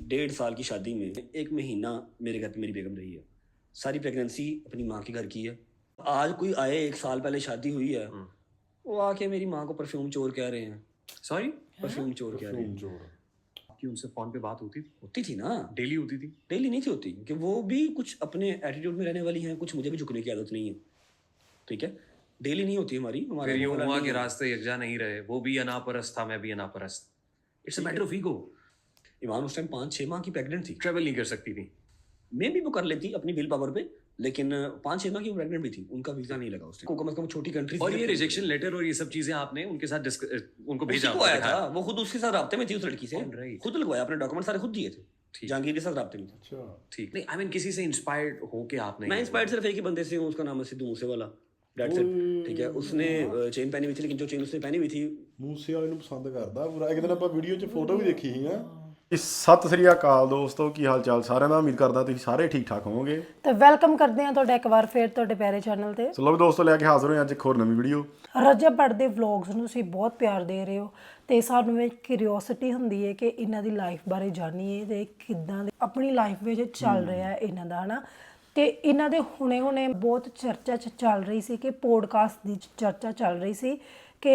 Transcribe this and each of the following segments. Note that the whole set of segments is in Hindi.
1.5 साल की शादी में 1 महीना मेरे घर पे मेरी बेगम रही है। सारी प्रेगनेंसी अपनी माँ के घर की है। आज कोई आए 1 साल पहले शादी हुई है, वो आके मेरी माँ को परफ्यूम चोर कह रहे हैं। सॉरी, परफ्यूम चोर कह रहे हैं। आपकी उनसे फोन पे बात होती थी ना, डेली होती थी? डेली नहीं थी होती कि वो भी कुछ अपने एटीट्यूड में रहने वाली हैं, कुछ मुझे भी झुकने की आदत नहीं है, ठीक है। डेली नहीं होती हमारी, हमारा फिर वो यूं वाला हुआ नहीं कि है। रास्ते यकजा नहीं रहे, वो भी अनापरस्त था, मैं भी अनापरस्त। It's a matter of ego. ईमान उस टाइम 5-6 माह की प्रेग्नेंट थी। ट्रेवल नहीं कर सकती थी। मैं भी वो कर लेती अपनी विल पावर पे, लेकिन 5-6 माह की प्रेग्नेंट भी थी, उनका वीजा नहीं लगा उसने। कम से कम छोटी कंट्री और ये रिजेक्शन लेटर और ये सब चीजें आपने उनके साथ उनको भेजा? को आया था, वो खुद उसके साथ राब्ते में थी उस लड़की से, Right. खुद लगवाया, अपने डॉक्यूमेंट सारे खुद दिए थे, जहांगीर के साथ राब्ते में था। अच्छा ठीक नहीं, आई मीन किसी से इंस्पायर्ड होके आपने? मैं इंस्पायर्ड सिर्फ एक ही बंदे से हूँ, उसका नाम है सिद्धू मूसेवाला। दैट्स इट, ठीक है। उसने चेन पहनी हुई थी, लेकिन जो चेन उसने पहनी हुई थी, ਮੂਸੇ ਵਾਲੇ ਨੂੰ ਪਸੰਦ ਕਰਦਾ ਪੂਰਾ। ਇੱਕ ਦਿਨ ਆਪਾਂ ਵੀਡੀਓ 'ਚ ਫੋਟੋ ਵੀ ਦੇਖੀ ਸੀ ਨਾ। ਸਤਿ ਸ੍ਰੀ ਅਕਾਲ ਦੋਸਤੋ, ਕੀ ਹਾਲ ਚਾਲ ਸਾਰਿਆਂ ਦਾ? ਉਮੀਦ ਕਰਦਾ ਤੁਸੀਂ ਸਾਰੇ ਠੀਕ ਠਾਕ ਹੋਵੋਗੇ। ਤੇ ਵੈਲਕਮ ਕਰਦੇ ਹਾਂ ਤੁਹਾਡਾ ਇੱਕ ਵਾਰ ਫੇਰ ਤੁਹਾਡੇ ਪਿਆਰੇ ਚੈਨਲ ਤੇ। ਸੋ ਲੋ ਦੋਸਤੋ, ਲੈ ਕੇ ਹਾਜ਼ਰ ਹੋਏ ਅੱਜ ਇੱਕ ਹੋਰ ਨਵੀਂ ਵੀਡੀਓ। ਰਜਬ ਭੱਟ ਦੇ ਵਲੌਗਸ ਨੂੰ ਤੁਸੀਂ ਬਹੁਤ ਪਿਆਰ ਦੇ ਰਹੇ ਹੋ ਤੇ ਸਾਨੂੰ ਇੱਕ ਕਿਉਰਿਓਸਿਟੀ ਹੁੰਦੀ ਹੈ ਕਿ ਇਹਨਾਂ ਦੀ ਲਾਈਫ ਬਾਰੇ ਜਾਣੀਏ ਤੇ ਕਿੱਦਾਂ ਦੇ ਆਪਣੀ ਲਾਈਫ ਵਿੱਚ ਚੱਲ ਰਿਹਾ ਇਹਨਾਂ ਦਾ, ਹਨਾ। ਤੇ ਇਹਨਾਂ ਦੇ ਹੁਣੇ ਬਹੁਤ ਚਰਚਾ ਚੱਲ ਰਹੀ ਸੀ ਕਿ ਪੋਡਕਾਸਟ ਦੀ ਚਰਚਾ ਚੱਲ ਰਹੀ ਸੀ ਕਿ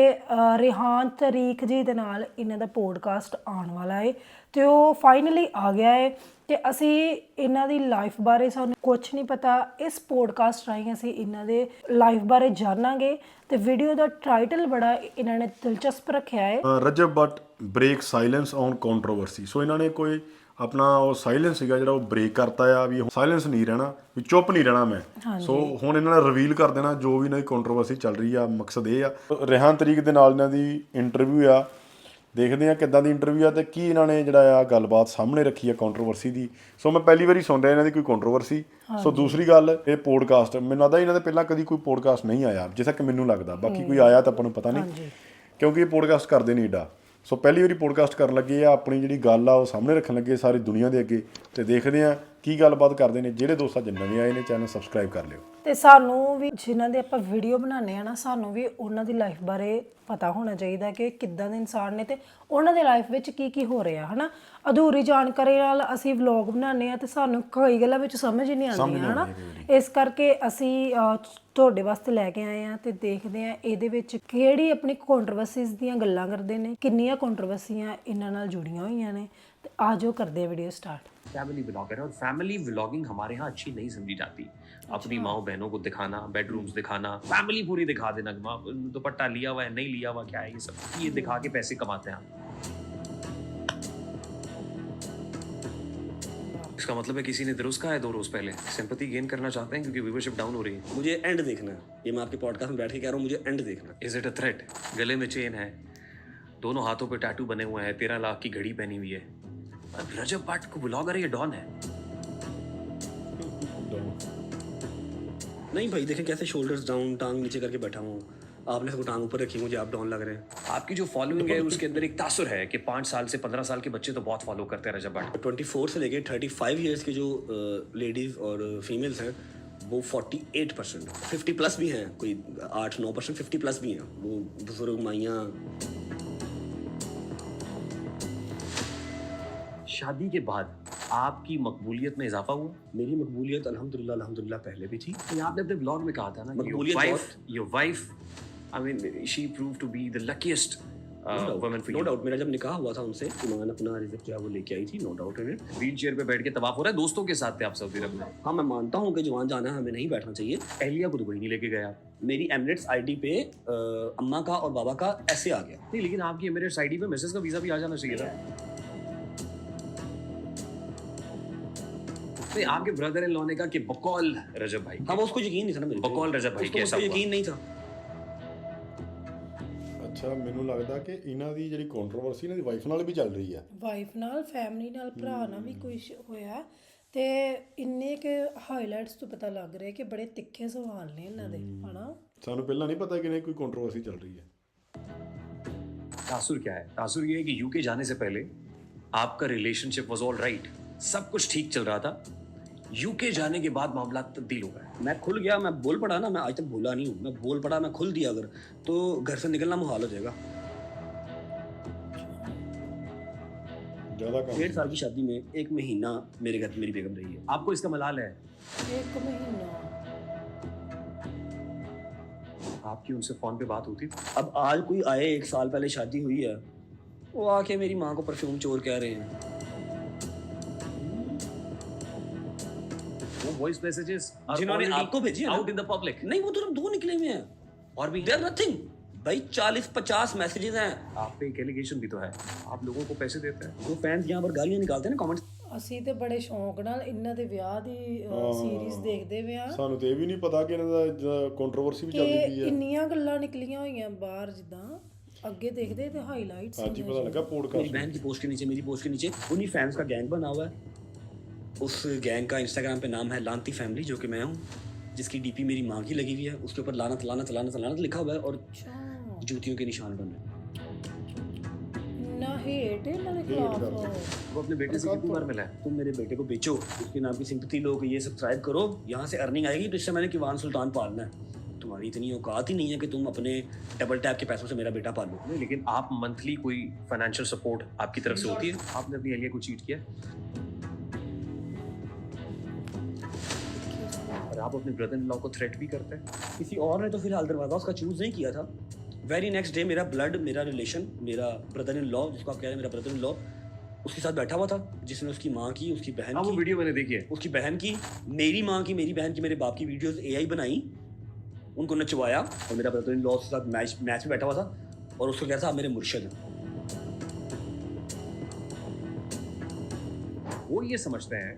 ਰਿਹਾਨ ਤਰੀਕ ਜੀ ਦੇ ਨਾਲ ਇਹਨਾਂ ਦਾ ਪੋਡਕਾਸਟ ਆਉਣ ਵਾਲਾ ਹੈ ਤੇ ਉਹ ਫਾਈਨਲੀ ਆ ਗਿਆ ਹੈ। ਤੇ ਅਸੀਂ ਇਹਨਾਂ ਦੀ ਲਾਈਫ ਬਾਰੇ ਸਾਨੂੰ ਕੁਝ ਨਹੀਂ ਪਤਾ, ਇਸ ਪੋਡਕਾਸਟ ਰਾਹੀਂ ਅਸੀਂ ਇਹਨਾਂ ਦੇ ਲਾਈਫ ਬਾਰੇ ਜਾਣਾਂਗੇ। ਤੇ ਵੀਡੀਓ ਦਾ ਟਾਈਟਲ ਬੜਾ ਇਹਨਾਂ ਨੇ ਦਿਲਚਸਪ ਰੱਖਿਆ ਹੈ, Rajab Butt break silence on controversy. So ਇਹਨਾਂ ਨੇ ਕੋਈ ਆਪਣਾ ਉਹ ਸਾਇਲੈਂਸ ਸੀਗਾ ਜਿਹੜਾ ਉਹ ਬ੍ਰੇਕ ਕਰਤਾ ਆ, ਵੀ ਸਾਇਲੈਂਸ ਨਹੀਂ ਰਹਿਣਾ, ਵੀ ਚੁੱਪ ਨਹੀਂ ਰਹਿਣਾ ਮੈਂ। ਸੋ ਹੁਣ ਇਹਨਾਂ ਨੇ ਰਿਵੀਲ ਕਰ ਦੇਣਾ ਜੋ ਵੀ ਇਹਨਾਂ ਦੀ ਕੰਟਰੋਵਰਸੀ ਚੱਲ ਰਹੀ ਆ। ਮਕਸਦ ਇਹ ਆ, ਰਿਹਾਨ ਤਰੀਕ ਦੇ ਨਾਲ ਇਹਨਾਂ ਦੀ ਇੰਟਰਵਿਊ ਆ, ਦੇਖਦੇ ਆ ਕਿੱਦਾਂ ਦੀ ਇੰਟਰਵਿਊ ਆ ਤੇ ਕੀ ਇਹਨਾਂ ਨੇ ਜਿਹੜਾ ਆ ਗੱਲਬਾਤ ਸਾਹਮਣੇ ਰੱਖੀ ਆ ਕੰਟਰੋਵਰਸੀ ਦੀ। ਸੋ ਮੈਂ ਪਹਿਲੀ ਵਾਰੀ ਸੁਣ ਰਿਹਾ ਇਹਨਾਂ ਦੀ ਕੋਈ ਕੰਟਰੋਵਰਸੀ। ਸੋ ਦੂਸਰੀ ਗੱਲ, ਇਹ ਪੋਡਕਾਸਟ ਮੈਨੂੰ ਲੱਗਦਾ ਇਹਨਾਂ ਦੇ ਪਹਿਲਾਂ ਕਦੀ ਕੋਈ ਪੋਡਕਾਸਟ ਨਹੀਂ ਆਇਆ, ਜਿਸ ਤੱਕ ਮੈਨੂੰ ਲੱਗਦਾ। ਬਾਕੀ ਕੋਈ ਆਇਆ ਤਾਂ ਆਪਾਂ ਨੂੰ ਪਤਾ ਨਹੀਂ, ਕਿਉਂਕਿ ਇਹ ਪੋਡਕਾਸਟ ਕਰਦੇ ਨਹੀਂ ਏਡਾ। ਸੋ ਪਹਿਲੀ ਵਾਰੀ ਪੋਡਕਾਸਟ ਕਰਨ ਲੱਗੇ ਆ, ਆਪਣੀ ਜਿਹੜੀ ਗੱਲ ਆ ਉਹ ਸਾਹਮਣੇ ਰੱਖਣ ਲੱਗੇ ਸਾਰੀ ਦੁਨੀਆ ਦੇ ਅੱਗੇ, ਤੇ ਦੇਖਦੇ ਆ ਕੀ ਗੱਲਬਾਤ ਕਰਦੇ ਨੇ। ਜਿਹੜੇ ਦੋਸਤ ਅੱਜ ਨਵੇਂ ਆਏ ਨੇ, ਚੈਨਲ ਸਬਸਕ੍ਰਾਈਬ ਕਰ ਲਿਓ। ਤੇ ਸਾਨੂੰ ਵੀ ਜਿਨ੍ਹਾਂ ਦੇ ਆਪਾਂ ਵੀਡੀਓ ਬਣਾਉਂਦੇ ਆ ਨਾ, ਸਾਨੂੰ ਵੀ ਉਹਨਾਂ ਦੀ ਲਾਈਫ ਬਾਰੇ ਪਤਾ ਹੋਣਾ ਚਾਹੀਦਾ ਕਿ ਕਿੱਦਾਂ ਦੇ ਇਨਸਾਨ ਨੇ ਤੇ ਉਹਨਾਂ ਦੇ ਲਾਈਫ ਵਿੱਚ ਕੀ ਹੋ ਰਿਹਾ, ਹਨਾ। ਅਧੂਰੀ ਜਾਣਕਾਰੀ ਨਾਲ ਅਸੀਂ ਵਲੌਗ ਬਣਾਉਂਦੇ ਆ ਤੇ ਸਾਨੂੰ ਕਈ ਗੱਲਾਂ ਵਿੱਚ ਸਮਝ ਹੀ ਨਹੀਂ ਆਉਂਦੀਆਂ, ਹਨਾ। ਇਸ ਕਰਕੇ ਅਸੀਂ ਤੁਹਾਡੇ ਵਾਸਤੇ ਲੈ ਕੇ ਆਏ ਆ ਤੇ ਦੇਖਦੇ ਆ ਇਹਦੇ ਵਿੱਚ ਕਿਹੜੀ ਆਪਣੀ ਕੰਟਰੋਵਰਸੀਜ਼ ਦੀਆਂ ਗੱਲਾਂ ਕਰਦੇ ਨੇ, ਕਿੰਨੀਆਂ ਕੰਟਰੋਵਰਸੀਆਂ ਇਹਨਾਂ ਨਾਲ ਜੁੜੀਆਂ ਹੋਈਆਂ ਨੇ। ਤੇ ਆਜੋ ਕਰਦੇ ਆ वीडियो स्टार्ट। फैमिली व्लॉगर है और फैमिली व्लॉगिंग हमारे यहाँ अच्छी नहीं समझी जाती। अपनी माँ बहनों को दिखाना, बेडरूम्स दिखाना, फैमिली पूरी दिखा देना, दुपट्टा लिया हुआ है नहीं लिया हुआ क्या है, ये सब ये दिखा के पैसे कमाते हैं हम। इसका मतलब है किसी ने दुरुस्त कहा है 2 रोज पहले, सिंपैथी गेन करना चाहते हैं क्योंकि व्यूअरशिप डाउन हो रही है। मुझे एंड देखना है, ये मैं आपके पॉडकास्ट में बैठ के कह रहा हूँ, मुझे एंड देखना। Is it a threat? गले में चेन है, दोनों हाथों पे टैटू बने हुए हैं, 13 लाख की घड़ी पहनी हुई है। अब रजब भट्ट को ब्लॉगर है या डॉन है? नहीं भाई, देखें कैसे शोल्डर्स डाउन, टांग नीचे करके बैठा हूँ, आपने सबको टांग ऊपर रखी, मुझे आप डॉन लग रहे हैं। आपकी जो फॉलोइंग है उसके अंदर एक तासुर है कि 5 साल से 15 साल के बच्चे तो बहुत फॉलो करते हैं रजब भट्ट। 24 से लेके 35 ईयर्स की जो लेडीज़ और फीमेल्स हैं वो 48%, 50 प्लस भी हैं, कोई 8-9%, 50 प्लस भी हैं। वो बुजुर्ग माइयाँ। शादी के बाद आपकी मकबूलियत में इजाफा हुआ? मेरी मकबूलियत अल्हम्दुलिल्लाह पहले भी थी। आपने अपने ब्लॉग में कहा था ना, your wife, I mean, she proved to be the luckiest woman for you. No doubt, मेरा जब निकाह हुआ था उनसे, ईमान अपना रिज़्क़ जो है वो लेके आई थी, no doubt in it. Wheel chair पे बैठ के तवाफ हो रहा है, दोस्तों के साथ थे आप सऊदी अरब में? हाँ, मैं मानता हूँ कि जवान जाना है, हमें नहीं बैठना चाहिए। एहलिया को तो कोई नहीं लेके गया। मेरी एमिरेट्स आईडी पे अम्मा का और बाबा का ऐसे आ गया। नहीं, लेकिन आपकी एमिरेट्स आईडी पे मिसेस का वीजा भी आ जाना चाहिए था। नहीं, आपके ब्रदर इन लॉ ने कहा कि बकौल रजब भाई। हाँ, वो उसको यकीन नहीं था ना मेरे पे। बकौल रजब भाई कैसा हुआ? यकीन नहीं था। ਅੱਛਾ, ਮੈਨੂੰ ਲੱਗਦਾ ਕਿ ਇਹਨਾਂ ਦੀ ਜਿਹੜੀ ਕੰਟਰੋਵਰਸੀ ਇਹਨਾਂ ਦੀ ਵਾਈਫ ਨਾਲ ਵੀ ਚੱਲ ਰਹੀ ਆ। ਵਾਈਫ ਨਾਲ, ਫੈਮਿਲੀ ਨਾਲ, ਭਰਾ ਨਾਲ ਵੀ ਕੁਝ ਹੋਇਆ ਤੇ ਇੰਨੇ ਕਿ ਹਾਈਲਾਈਟਸ ਤੋਂ ਪਤਾ ਲੱਗ ਰਿਹਾ ਕਿ ਬੜੇ ਤਿੱਖੇ ਸਵਾਲ ਨੇ ਇਹਨਾਂ ਦੇ, ਹਨਾ। ਸਾਨੂੰ ਪਹਿਲਾਂ ਨਹੀਂ ਪਤਾ ਕਿ ਨਹੀਂ ਕੋਈ ਕੰਟਰੋਵਰਸੀ ਚੱਲ ਰਹੀ ਹੈ। तासुर क्या है? तासुर ये है कि यूके जाने से पहले आपका रिलेशनशिप वाज ऑल राइट, सब कुछ ठीक चल रहा था। यूके जाने के बाद मामला तब्दील हो गया। मैं खुल गया, मैं बोल पड़ा ना, मैं आज तक बोला नहीं हूँ, मैं बोल पड़ा, मैं खुल दिया अगर, तो घर से निकलना मुहाल हो जाएगा। ज्यादा काम 1.5 साल की शादी में 1 महीना मेरे घर पे मेरी बेगम रही है। आपको इसका मलाल है? 1 महीना आपकी उनसे फोन पे बात होती थी? अब आज कोई आए 1 साल पहले शादी हुई है, वो आके मेरी माँ को परफ्यूम चोर कह रहे हैं। वो वॉइस मैसेजेस जिन्होंने आपको भेजी है ना? Out in the public. नहीं, वो तो 2 निकले हुए हैं और भी देयर नथिंग भाई। 40-50 मैसेजेस हैं। आप पे एक एलिगेशन भी तो है, आप लोगों को पैसे देते हैं। जो फैंस यहाँ पर गालियां निकालते हैं ना कमेंट्स, ਅਸੀਂ ਤੇ ਬੜੇ ਸ਼ੌਂਕ ਨਾਲ ਇਹਨਾਂ ਦੇ ਵਿਆਹ ਦੀ ਸੀਰੀਜ਼ ਦੇਖਦੇ ਵੇ ਆ ਸਾਨੂੰ ਤੇ ਇਹ ਵੀ ਨਹੀਂ ਪਤਾ ਕਿ ਇਹਨਾਂ ਦਾ ਕੰਟਰੋਵਰਸੀ ਵੀ ਚੱਲਦੀ ਕਿ ਪਈ ਹੈ। ਇੰਨੀਆਂ ਗੱਲਾਂ ਨਿਕਲੀਆਂ ਹੋਈਆਂ ਬਾਹਰ ਜਿੱਦਾਂ ਅੱਗੇ ਦੇਖਦੇ ਤੇ ਹਾਈਲਾਈਟਸ ਅੱਜ ਹੀ ਪਤਾ ਲੱਗਾ मेरी ਪੋਡਕਾਸਟ बहन की पोस्ट के नीचे, मेरी पोस्ट के नीचे उन्हीं फैंस का गैंग बना हुआ है। उस गैंग का इंस्टाग्राम पे नाम है लानती फैमिली, जो कि मैं हूँ, जिसकी डीपी मेरी माँ की लगी हुई है। उसके ऊपर लानत लानत लानत लानत लिखा हुआ है और जूतियों के निशान बने हैं। ਨਾ ਹੇਟ ਇਹਨਾਂ ਦੇ ਖਿਲਾਫ वो अपने बेटे से कितनी बार मिला है? तुम मेरे बेटे को बेचो, उसके नाम की सिंपैथी लो कि ये सब्सक्राइब करो, यहाँ से अर्निंग आएगी, तो इससे मैंने किवान सुल्तान पालना है। तुम्हारी इतनी औकात ही नहीं है कि तुम अपने डबल टैप के पैसों से मेरा बेटा पालो। नहीं, लेकिन आप मंथली कोई फाइनेंशियल सपोर्ट आपकी तरफ से होती है? आपने अपनी अलिया को चीट किया? और आप अपने ब्रदर इन लॉ को थ्रेट भी करते हैं? किसी और ने तो फिलहाल दरवाजा उसका चूज नहीं किया था। वेरी नेक्स्ट डे मेरा ब्लड, मेरा रिलेशन, मेरा ब्रदर इन लॉ, जिसको आप कह रहे हैं मेरा ब्रदर इन लॉ, उसके साथ बैठा हुआ था, जिसने उसकी माँ की, उसकी बहन हाँ, वो की, वीडियो मैंने देखी है। उसकी बहन की, मेरी माँ की, मेरी बहन की, मेरे बाप की वीडियोस AI बनाई, उनको नचवाया, और मेरा ब्रदर इन लॉ उसके साथ मैच में बैठा हुआ था और उसको कह रहा था आप मेरे मुर्शिद हैं। वो ये समझते हैं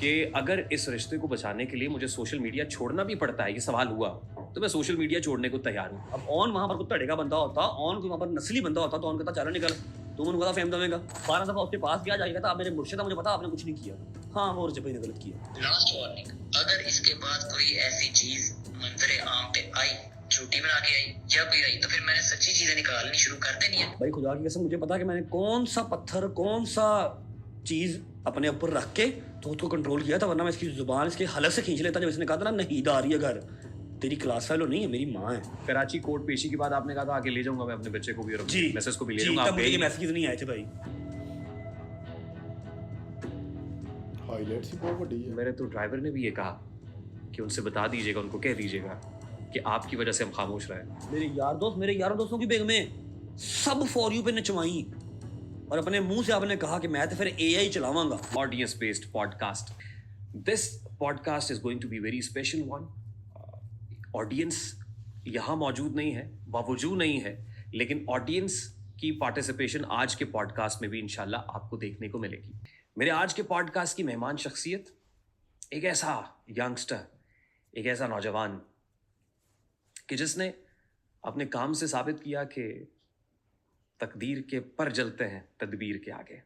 कि अगर इस रिश्ते को बचाने के लिए मुझे सोशल मीडिया छोड़ना भी पड़ता है, ये सवाल हुआ, तो मैं सोशल मीडिया छोड़ने को तैयार हूँ। अब ऑन वहाँ पर कोई धड़े का बंदा होता, ऑन कोई वहाँ पर नस्ली बंदा होता, तो ऑन कहता चलो निकल, तुम उनको फेम दमेगा। 12 दफा उसके पास गया, जाके कहता आप मेरे मुर्शिद हैं, मुझे पता आपने कुछ नहीं किया। हाँ, वो रजब भाई ने गलत किया। लास्ट वार्निंग, अगर इसके बाद कोई ऐसी चीज मंजरे आम पे आई, झूठी बना के आई या कोई आई, तो फिर मैंने सच्ची चीजें निकालनी शुरू कर देनी है। भाई खुदा की कसम, मुझे पता है कि मैंने कौन सा पत्थर, कौन सा चीज अपने ऊपर रख के तो उसको कंट्रोल किया था, वरना मैं इसकी जुबान इसके हलक से खींच लेता जब इसने कहा था ना नहीं आ रही है घर, तेरी क्लास फेलो नहीं है, मेरी माँ है। कराची कोर्ट पेशी के बाद आपने कहा था आके ले जाऊंगा मैं अपने बच्चे को भी और जी, मैसेज को भी ले जी, जाऊंगा। तब आप मुझे ये गए मैसेज नहीं आए थे भाई। ਹਾਈਲਾਈਟਸ ਹੀ ਬਹੁਤ ਵੱਡੀ नहीं। ਹੈ। मेरे तो ड्राइवर ने भी ये कहा कि उनसे बता दीजिएगा, उनको कह दीजिएगा कि आपकी वजह से हम खामोश रहे। मेरे यार दोस्तों की बेगमें सब फॉर यू पे नचवाई और अपने मुंह से आपने कहा कि मैं तो फिर AI चलावांगा। Audience based podcast. This podcast is going to be very special one. Audience यहाँ मौजूद नहीं है, बावजूद नहीं है, लेकिन ऑडियंस की पार्टिसिपेशन आज के पॉडकास्ट में भी इंशाल्लाह आपको देखने को मिलेगी। मेरे आज के पॉडकास्ट की मेहमान शख्सियत एक ऐसा यंगस्टर, एक ऐसा नौजवान कि जिसने अपने काम से साबित किया कि तकदीर के पर जलते हैं तदबीर के आगे।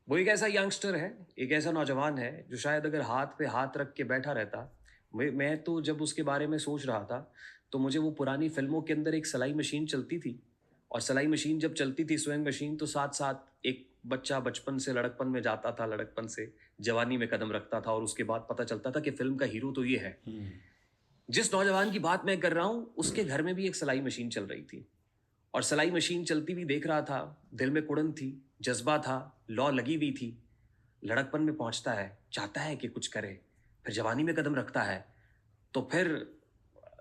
वो एक ऐसा यंगस्टर है, एक ऐसा नौजवान है जो शायद अगर हाथ पे हाथ रख के बैठा रहता, मैं तो जब उसके बारे में सोच रहा था तो मुझे वो पुरानी फिल्मों के अंदर एक सिलाई मशीन चलती थी, और सिलाई मशीन जब चलती थी, स्विंग मशीन, तो साथ साथ एक बच्चा बचपन से लड़कपन में जाता था, लड़कपन से जवानी में कदम रखता था, और उसके बाद पता चलता था कि फिल्म का हीरो तो ये है। जिस नौजवान की बात मैं कर रहा हूँ उसके घर में भी एक सिलाई मशीन चल रही थी, और सिलाई मशीन चलती हुई देख रहा था, दिल में कुड़न थी, जज्बा था, लौ लगी हुई थी। लड़कपन में पहुंचता है, चाहता है कि कुछ करे, फिर जवानी में कदम रखता है, तो फिर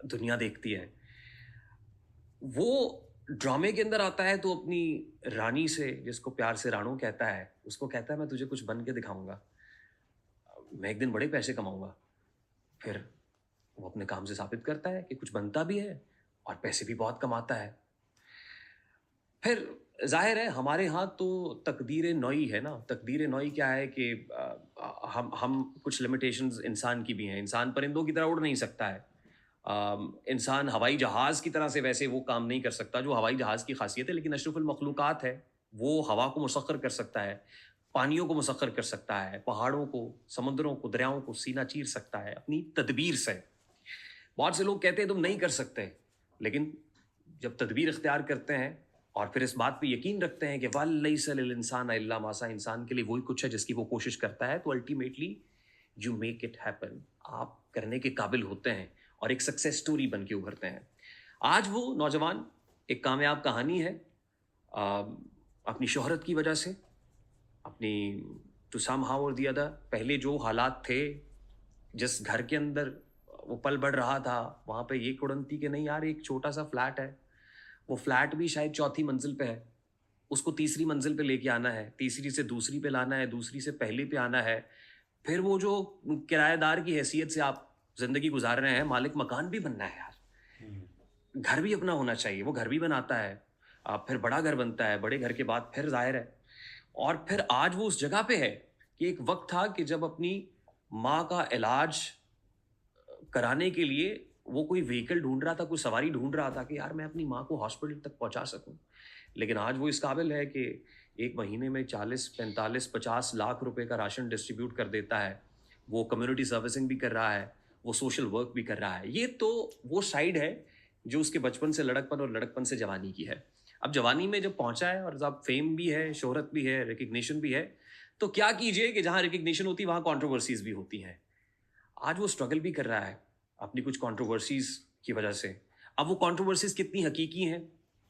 दुनिया देखती है। वो ड्रामे के अंदर आता है तो अपनी रानी से, जिसको प्यार से राणो कहता है, उसको कहता है मैं तुझे कुछ बन के दिखाऊंगा, मैं एक दिन बड़े पैसे कमाऊंगा। फिर वो अपने काम से साबित करता है कि कुछ बनता भी है और पैसे भी बहुत कमाता है। फिर जाहिर है हमारे यहाँ तो तकदीर नौई है ना। तकदीर नौई क्या है कि हम कुछ लिमिटेशंस इंसान की भी हैं। इंसान परिंदों की तरह उड़ नहीं सकता है, इंसान हवाई जहाज़ की तरह से वैसे वो काम नहीं कर सकता जो हवाई जहाज़ की खासियत है, लेकिन अशरफुल मखलूक़ात है। वो हवा को मुसख्खर कर सकता है, पानियों को मुसख्खर कर सकता है, पहाड़ों को, समुद्रों को, दरियाओं को सीना चीर सकता है अपनी तदबीर से। बहुत से लोग कहते हैं तुम नहीं कर सकते, लेकिन जब तदबीर इख्तियार करते हैं और फिर इस बात पे यकीन रखते हैं कि वलैसा लिल इंसान इल्ला मा सा, इंसान के लिए वही कुछ है जिसकी वो कोशिश करता है, तो ultimately you make it happen. आप करने के काबिल होते हैं और एक सक्सेस स्टोरी बन के उभरते हैं। आज वो नौजवान एक कामयाब कहानी है अपनी शोहरत की वजह से, अपनी टू सम हाउ और दी अदर पहले जो हालात थे, जिस घर के अंदर वो पल बढ़ रहा था, वहाँ पे ये कुड़ंती कि नहीं यार एक छोटा सा फ्लैट है, वो फ्लैट भी शायद 4थी मंजिल पे है, उसको 3री मंजिल पे लेके आना है, 3री से दूसरी पे लाना है, दूसरी से पहले पे आना है, फिर वो जो किराएदार की हैसियत से आप जिंदगी गुजार रहे हैं, मालिक मकान भी बनना है यार, घर भी अपना होना चाहिए, वो घर भी बनाता है, फिर बड़ा घर बनता है, बड़े घर के बाद फिर जाहिर है, और फिर आज वो उस जगह पे है कि एक वक्त था कि जब अपनी माँ का इलाज कराने के लिए वो कोई व्हीकल ढूंढ रहा था, कोई सवारी ढूंढ रहा था कि यार मैं अपनी माँ को हॉस्पिटल तक पहुंचा सकूं, लेकिन आज वो इस काबिल है कि एक महीने में 40, 45, 50 लाख रुपए का राशन डिस्ट्रीब्यूट कर देता है, वो कम्युनिटी सर्विसिंग भी कर रहा है, वो सोशल वर्क भी कर रहा है। ये तो वो साइड है जो उसके बचपन से लड़कपन और लड़कपन से जवानी की है। अब जवानी में जब पहुंचा है और जब फेम भी है, शोहरत भी है, रिकग्निशन भी है, तो क्या कीजिए कि जहां रिकग्निशन होती है वहां कॉन्ट्रोवर्सीज भी होती हैं। आज वो स्ट्रगल भी कर रहा है अपनी कुछ कॉन्ट्रोवर्सीज की वजह से। अब वो कॉन्ट्रोवर्सीज कितनी हकीकी हैं,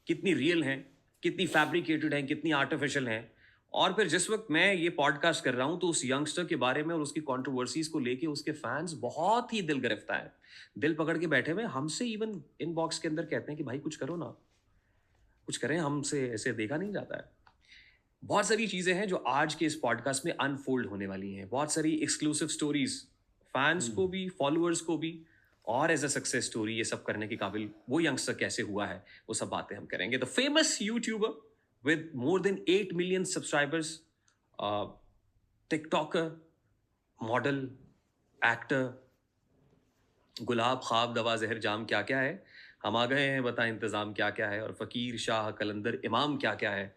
कितनी रियल हैं, कितनी फैब्रिकेटेड हैं, कितनी आर्टिफिशियल हैं, और फिर जिस वक्त मैं ये पॉडकास्ट कर रहा हूं तो उस यंगस्टर के बारे में और उसकी कॉन्ट्रोवर्सीज को लेके उसके फैंस बहुत ही दिल गिरफ्तार हैं, दिल पकड़ के बैठे हुए, हमसे इवन इनबॉक्स के अंदर कहते हैं कि भाई कुछ करो ना, कुछ करें, हमसे ऐसे देखा नहीं जाता है। बहुत सारी चीजें हैं जो आज के इस पॉडकास्ट में अनफोल्ड होने वाली हैं, बहुत सारी एक्सक्लूसिव स्टोरीज, फैंस को भी, फॉलोअर्स को भी, और एज अ सक्सेस स्टोरी ये सब करने के काबिल वो यंगस्टर कैसे हुआ है, वो सब बातें हम करेंगे। The famous YouTuber with more than 8 million subscribers, TikToker, model, actor, गुलाब ख्वाब दवा जहर जाम क्या क्या है, हम आ गए हैं बता इंतज़ाम क्या क्या है, और फ़कीर शाह कलंदर इमाम क्या क्या है,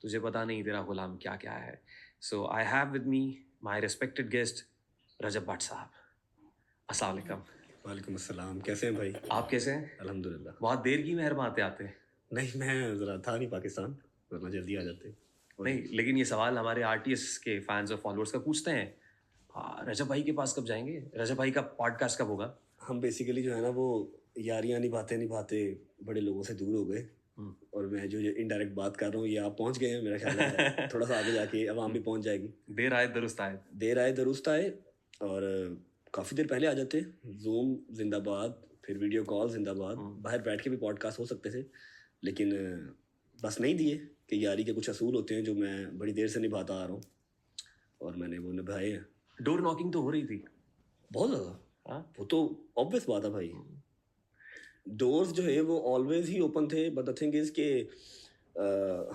तुझे पता नहीं तेरा गुलाम क्या क्या है। So I have with me my respected guest Rajab Butt साहब। अस्सलाम वालेकुम। वालेकुम अस्सलाम, कैसे हैं भाई? आप कैसे हैं? अल्हम्दुलिल्लाह। बहुत देर की मेहरबान आते हैं। नहीं, मैं ज़रा था नहीं पाकिस्तान, वरना जल्दी आ जाते। नहीं, लेकिन ये सवाल हमारे आरटीएस के फैंस और फॉलोअर्स का पूछते हैं, रजब भाई के पास कब जाएंगे, रजब भाई का पॉडकास्ट कब होगा? हम बेसिकली जो है ना वो यारियां निभाते निभाते बड़े लोगों से दूर हो गए, और मैं जो इनडायरेक्ट बात कर रहा हूँ ये आप पहुँच गए हैं मेरा ख्याल है। थोड़ा सा आगे जाके आवाम भी पहुँच जाएगी। देर आए दुरुस्त आए। देर आए दुरुस्त आए, और काफ़ी देर पहले आ जाते। जूम जिंदाबाद, फिर वीडियो कॉल जिंदाबाद, बाहर बैठ के भी पॉडकास्ट हो सकते थे, लेकिन बस नहीं दिए कि यारी के कुछ असूल होते हैं जो मैं बड़ी देर से निभाता आ रहा हूँ, और मैंने वो निभाए हैं। डोर नॉकिंग तो हो रही थी बहुत ज़्यादा, वो तो ऑब्वियस बात है भाई। डोर्स जो है वो ऑलवेज ही ओपन थे, बट द थिंग इज़ कि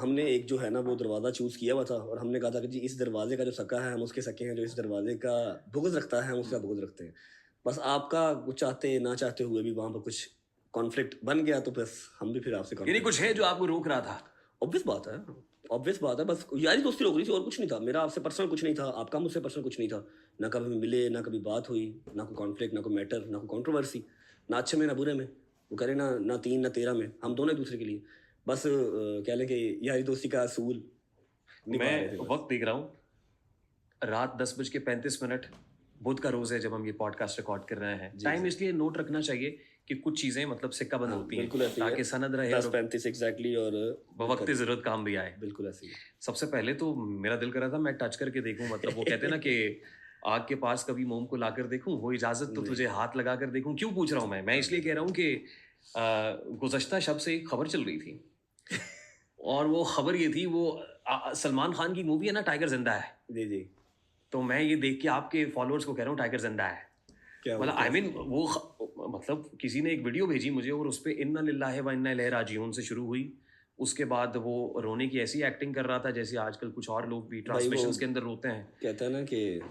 हमने एक जो है ना वो दरवाज़ा चूज़ किया हुआ था, और हमने कहा था कि जी इस दरवाजे का जो सका है हम उसके सके हैं, जो इस दरवाजे का बुग़्ज़ रखता है हम उसका बुग़्ज़ रखते हैं। बस आपका कुछ चाहते ना चाहते हुए भी वहाँ पर कुछ कॉन्फ्लिक्ट बन गया, तो बस हम भी फिर आपसे यानी कुछ है जो आपको रोक रहा था। ऑब्वियस बात है, ऑब्वियस बात है, बस यारी दोस्ती रोक रही थी और कुछ नहीं था। मेरा आपसे पर्सनल कुछ नहीं था, आपका मुझसे पर्सनल कुछ नहीं था, ना कभी मिले, ना कभी बात हुई, ना कोई कॉन्फ्लिक्ट, ना कोई मैटर, ना कोई कंट्रोवर्सी, ना अच्छे में ना बुरे में, वो करें ना 3 ना 13 में, हम दोनों एक दूसरे के लिए बस कह लें कि यारी दोस्ती का असूल निभा रहे थे। मैं वक्त देख रहा हूँ, रात 10:35, बुध का रोज है जब हम ये पॉडकास्ट रिकॉर्ड कर रहे हैं। टाइम इसलिए नोट रखना चाहिए कि कुछ चीजें मतलब सिक्का बंद होती हैं, ताकि सनद रहे, 10:35 एग्जैक्टली, और वक्त जरूरत काम भी आए। बिल्कुल ऐसे ही। सबसे पहले तो मेरा दिल कर रहा था मैं टच करके देखूं, मतलब वो कहते हैं ना कि आग के पास कभी मोम को लाकर देखूं, वो इजाजत तो तुझे हाथ लगा कर देखूं। क्यों पूछ रहा हूं मैं इसलिए कह रहा हूं कि गुज़श्ता शब से एक खबर चल रही थी, और वो खबर ये थी, वो सलमान खान की मूवी है ना टाइगर जिंदा है, जी, तो मैं ये देख के आपके फॉलोअर्स को कह रहा हूँ टाइगर जिंदा है। मतलब आई मीन वो मतलब किसी ने एक वीडियो भेजी मुझे, और उस पर इन्ना लिल्लाहि व इन्ना इलैहि राजिऊन से शुरू हुई, उसके बाद वो रोने की ऐसी एक्टिंग कर रहा था जैसे आजकल कुछ और लोग भी ट्रांसमिशंस के अंदर रोते हैं। कहता है ना कि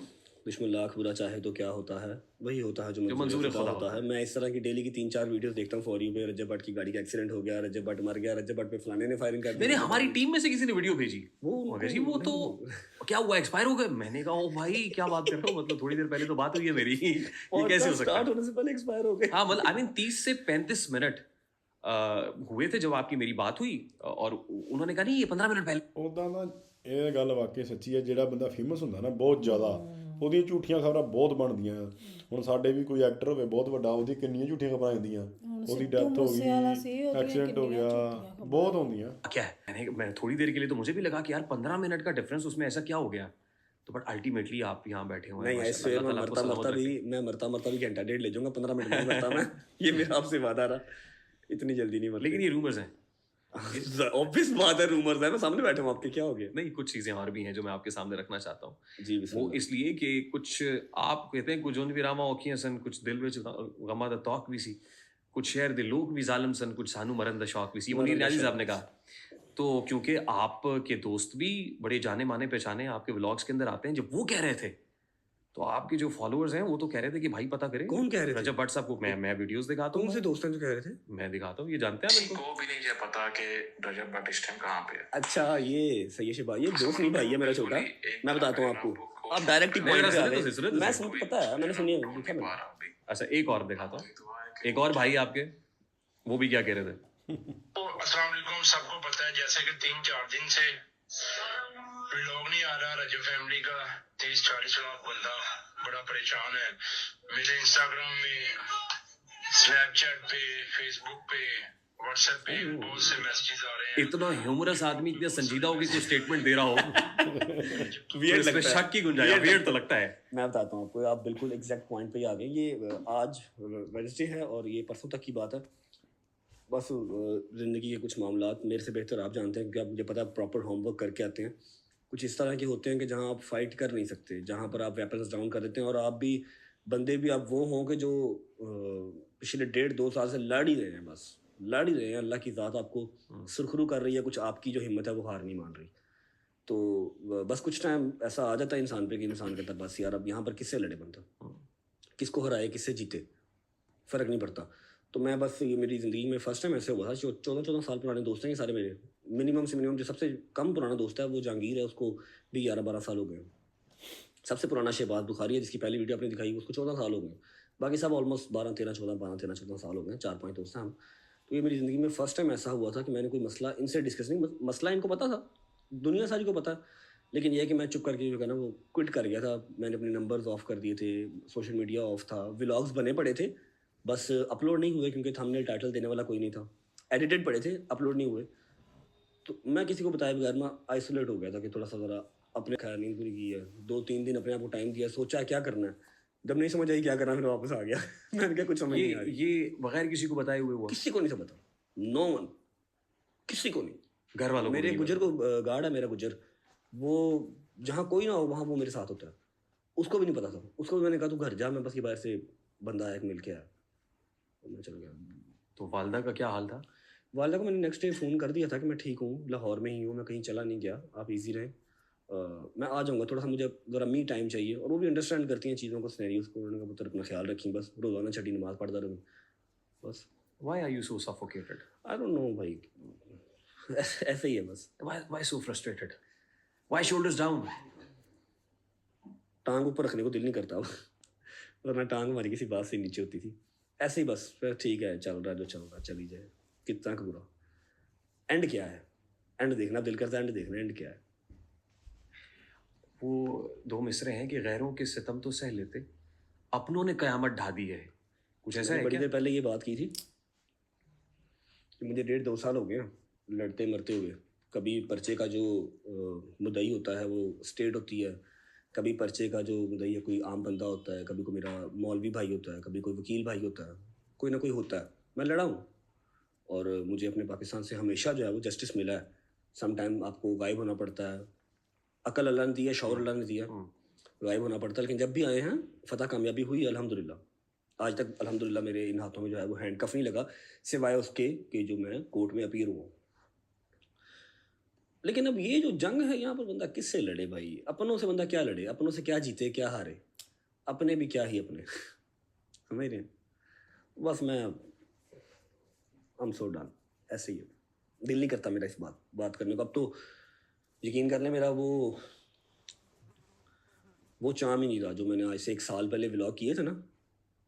दुश्मन लाख बुरा चाहे तो क्या होता है, वही होता है जो मंजूर खुदा होता है। मैं इस तरह की डेली की 3-4 वीडियोस देखता हूँ फॉर यू पे, रजब भट्ट की गाड़ी का एक्सीडेंट हो गया, रजब भट्ट मर गया, रजब भट्ट पे फलाने ने फायरिंग कर दी। मैंने हमारी टीम में से किसी ने वीडियो भेजी, मगर जी वो तो क्या हुआ, एक्सपायर हो गए। मैंने कहा ओ भाई क्या बात कर रहे हो, मतलब थोड़ी देर पहले तो बात हुई है मेरी, ये कैसे हो सकता है? स्टार्ट होने से पहले एक्सपायर हो गए। हाँ, मतलब आई मीन 30 से 35 मिनट हुए थे जब आपकी मेरी बात हुई, और उन्होंने कहा नहीं ये 15 मिनट पहले। ਉਦਾਂ ਨਾ ਇਹ ਗੱਲ ਵਾਕਈ ਸੱਚੀ ਹੈ, ਜਿਹੜਾ ਬੰਦਾ ਫੇਮਸ ਹੁੰਦਾ ਨਾ ਬਹੁਤ ਜ਼ਿਆਦਾ ਉਹਦੀਆਂ ਝੂਠੀਆਂ ਖਬਰਾਂ ਬਹੁਤ ਬਣਦੀਆਂ ਆ। ਹੁਣ ਸਾਡੇ ਵੀ ਕੋਈ ਐਕਟਰ ਹੋਵੇ ਬਹੁਤ ਵੱਡਾ, ਉਹਦੀ ਕਿੰਨੀਆਂ ਝੂਠੀਆਂ ਖਬਰਾਂ ਆਉਂਦੀਆਂ, ਉਹਦੀ ਡੈਥ ਹੋ ਗਈ, ਐਕਸੀਡੈਂਟ ਹੋ ਗਿਆ, ਬਹੁਤ ਹੁੰਦੀਆਂ। क्या है मैं थोड़ी देर के लिए तो मुझे भी लगा कि यार 15 मिनट का डिफरेंस, उसमें ऐसा क्या हो गया, तो बट अल्टीमेटली आप यहाँ बैठे हुए नहीं, हैं ऐसे मैं मरता मरता भी घंटा डेढ़ ले जाऊंगा, 15 मिनट में मरता मैं। ये मेरा आपसे वादा रहा, इतनी जल्दी नहीं मरता। लेकिन ये रूमर्स हैं, ऑब्वियस बात है, रूमर्स है, मैं सामने बैठा हूँ आपके, क्या हो गया? नहीं कुछ चीजें और भी हैं जो मैं आपके सामने रखना चाहता हूँ। जी वो बिस्मिल्लाह। इसलिए कि कुछ आप कहते हैं कुछ भी रामा औखियां सन, कुछ दिल विच गमा दा तौक भी सी, कुछ शहर दे लोग भी जालिम सन, कुछ सानू मरन दा शौक भी सी, मुनीर न्याजी साहब ने कहा। तो क्योंकि आपके दोस्त भी बड़े जाने माने पहचाने आपके व्लॉग्स के अंदर आते हैं, जब वो कह रहे थे तो आपके जो फॉलोअर्स हैं वो तो कह रहे थे कि भाई पता करें कौन कह रहे थे? रजब भट्ट साहब को मैं वीडियोस दिखाता कौन हूँ, से दोस्त हैं जो कह रहे थे? मैं दिखाता हूँ, ये जानते हैं आप इनको? को भी नहीं है पता कि रजब भट्ट इस टाइम कहाँ पे है। अच्छा, ये सही है भाई, ये दोस्त नहीं भाई है मेरा छोटा, मैं बताता हूँ आपको, आप डायरेक्ट ही नहीं, पॉइंट पे आ सुनो गए। तो सुनो तो मैं सुनो। सुन, पता है मैंने सुनी है, देखा मैंने। अच्छा एक और दिखाता हूँ, एक और भाई आपके, वो भी क्या कह रहे थे? तो अस्सलाम वालेकुम, सबको पता है जैसे कि 3-4 दिन से व्लॉग नहीं आ रहा रजब फैमिली का, 30-40 लाख बंदा बड़ा परेशान है। मेरे इंस्टाग्राम में, स्नैपचैट पे, फेसबुक पे, व्हाट्सएप पे बहुत से मैसेजेस आ रहे हैं। इतना ह्यूमरस आदमी इतना संजीदा हो कि कोई स्टेटमेंट दे रहा हो Weird तो इसमें लगता है। शक की गुंजाइश, वियर्ड तो लगता है। मैं बताता हूँ आपको, आप बिल्कुल एग्जैक्ट पॉइंट पे ही आ गए। ये आज वेडनेसडे है और ये परसों तक की बात है। बस ज़िंदगी के कुछ मामलात मेरे से बेहतर आप जानते हैं, क्योंकि आप, मुझे पता है, प्रॉपर होमवर्क करके आते हैं। कुछ इस तरह के होते हैं कि जहाँ आप फाइट कर नहीं सकते, जहाँ पर आप वेपन्स डाउन कर देते हैं, और आप भी बंदे भी आप वो हों कि जो पिछले 1.5-2 साल से लड़ ही रहे हैं, बस लड़ ही रहे हैं। अल्लाह की ज़ात आपको सुरखरू कर रही है, कुछ आपकी जो हिम्मत है वो हार नहीं मान रही। तो बस कुछ टाइम ऐसा आ जाता है इंसान पे कि इंसान कहता है बस यार अब यहाँ पर किससे लड़े बंदा, किसको हराए, किससे जीते, फ़र्क नहीं पड़ता। तो मैं बस, ये मेरी ज़िंदगी में फर्स्ट टाइम ऐसे हुआ था। 14 साल पुराने दोस्त हैं ये सारे मेरे, मिनिमम से मिनिमम जो सबसे कम पुराना दोस्त है वो जहांगीर है, उसको भी 11-12 साल हो गए। सबसे पुराना शहबाज बुखारी है जिसकी पहली वीडियो आपने दिखाई, उसको 14 साल हो गए। बाकी सब ऑलमोस्ट 12-13-14 साल हो गए, 4-5 दोस्त हैं हम। तो ये मेरी ज़िंदगी में फ़र्स्ट टाइम ऐसा हुआ था कि मैंने कोई मसला इनसे डिस्कस नहीं, मसला इनको पता था, दुनिया सारी को पता, लेकिन यह है कि मैं चुप करके जो है ना वो क्विट कर गया था। मैंने अपने नंबर्स ऑफ कर दिए थे, सोशल मीडिया ऑफ था, व्लॉग्स बने पड़े थे, बस अपलोड नहीं हुए क्योंकि थंबनेल टाइटल देने वाला कोई नहीं था। एडिटेड पड़े थे, अपलोड नहीं हुए। तो मैं किसी को बताए बगैर मैं आइसोलेट हो गया था कि थोड़ा सा ज़रा अपने खैर नींद पूरी की है, 2-3 दिन अपने आप को टाइम दिया, सोचा क्या करना है। जब नहीं समझ आई क्या करना, फिर वापस आ गया। मैंने क्या कुछ समझ नहीं आ रही, ये बगैर किसी को बताए हुए हुआ, किसी को नहीं पता, नो वन, किसी को नहीं। घर वालों को मेरे नहीं गुजर को गार्ड है मेरा गुजर, वो जहाँ कोई ना हो वहाँ वो मेरे साथ होता है, उसको भी नहीं पता था। उसको भी मैंने कहा तू घर जा, मैं बस ये बाहर से बंदा एक मिल के आया, तो मैं चल गया। तो वालदा का क्या हाल था? वालिदा को मैंने नेक्स्ट डे फ़ोन कर दिया था कि मैं ठीक हूँ, लाहौर में ही हूँ, मैं कहीं चला नहीं गया, आप इजी रहें, मैं आ जाऊँगा, थोड़ा सा मुझे ज़रा मी टाइम चाहिए। और वो भी अंडरस्टैंड करती हैं चीज़ों को, सिनेरियोज़ को। उन्होंने कहा पुत्र अपना ख्याल रखी, बस रोज़ाना छठी नमाज़ पढ़ता रहूँ, बस। Why are you so suffocated? I don't know भाई, ऐसे ही है बस। Why so frustrated? Why shoulders down? टांग ऊपर रखने को दिल नहीं करता अब, वरना टांग हमारी किसी बात से नीचे होती थी। ऐसे ही बस, फिर ठीक है, चल रहा है जो चल रहा है, चली जाए, कितना का बुरा। एंड क्या है, एंड देखना दिल करता है, एंड देखना, एंड क्या है। वो 2 मिसरे हैं कि गैरों के सितम तो सह लेते, अपनों ने कयामत ढा दी है, कुछ ऐसा मैंने है बड़ी क्या? देर पहले ये बात की थी कि मुझे 1.5-2 साल हो गए ना लड़ते मरते हुए। कभी पर्चे का जो मुद्दई होता है वो स्टेट होती है, कभी पर्चे का जो मुद्दई है कोई आम बंदा होता है, कभी कोई मेरा मौलवी भाई होता है, कभी कोई वकील भाई होता है, कोई ना कोई होता है। मैं लड़ा हूँ और मुझे अपने पाकिस्तान से हमेशा जो है वो जस्टिस मिला है। सम टाइम आपको गायब होना पड़ता है, अकल अल्लाह ने दिया, शौर अल्लाह ने दिया, गायब होना पड़ता है, लेकिन जब भी आए हैं फतह कामयाबी हुई अल्हम्दुलिल्लाह। आज तक अल्हम्दुलिल्लाह मेरे इन हाथों में जो है वो हैंडकफ नहीं लगा, सिवाय उसके कि जो मैं कोर्ट में अपीयर हुआ। लेकिन अब ये जो जंग है यहाँ पर बंदा किससे लड़े भाई? अपनों से बंदा क्या लड़े? अपनों से क्या जीते क्या हारे? अपने भी क्या ही अपने समझ रहे हैं? बस मैं I'm so done, ऐसे ही है। दिल नहीं करता मेरा इस बात करने को। अब तो यकीन कर लें मेरा वो चाम ही नहीं रहा जो मैंने आज से 1 साल पहले व्लॉग किए थे ना,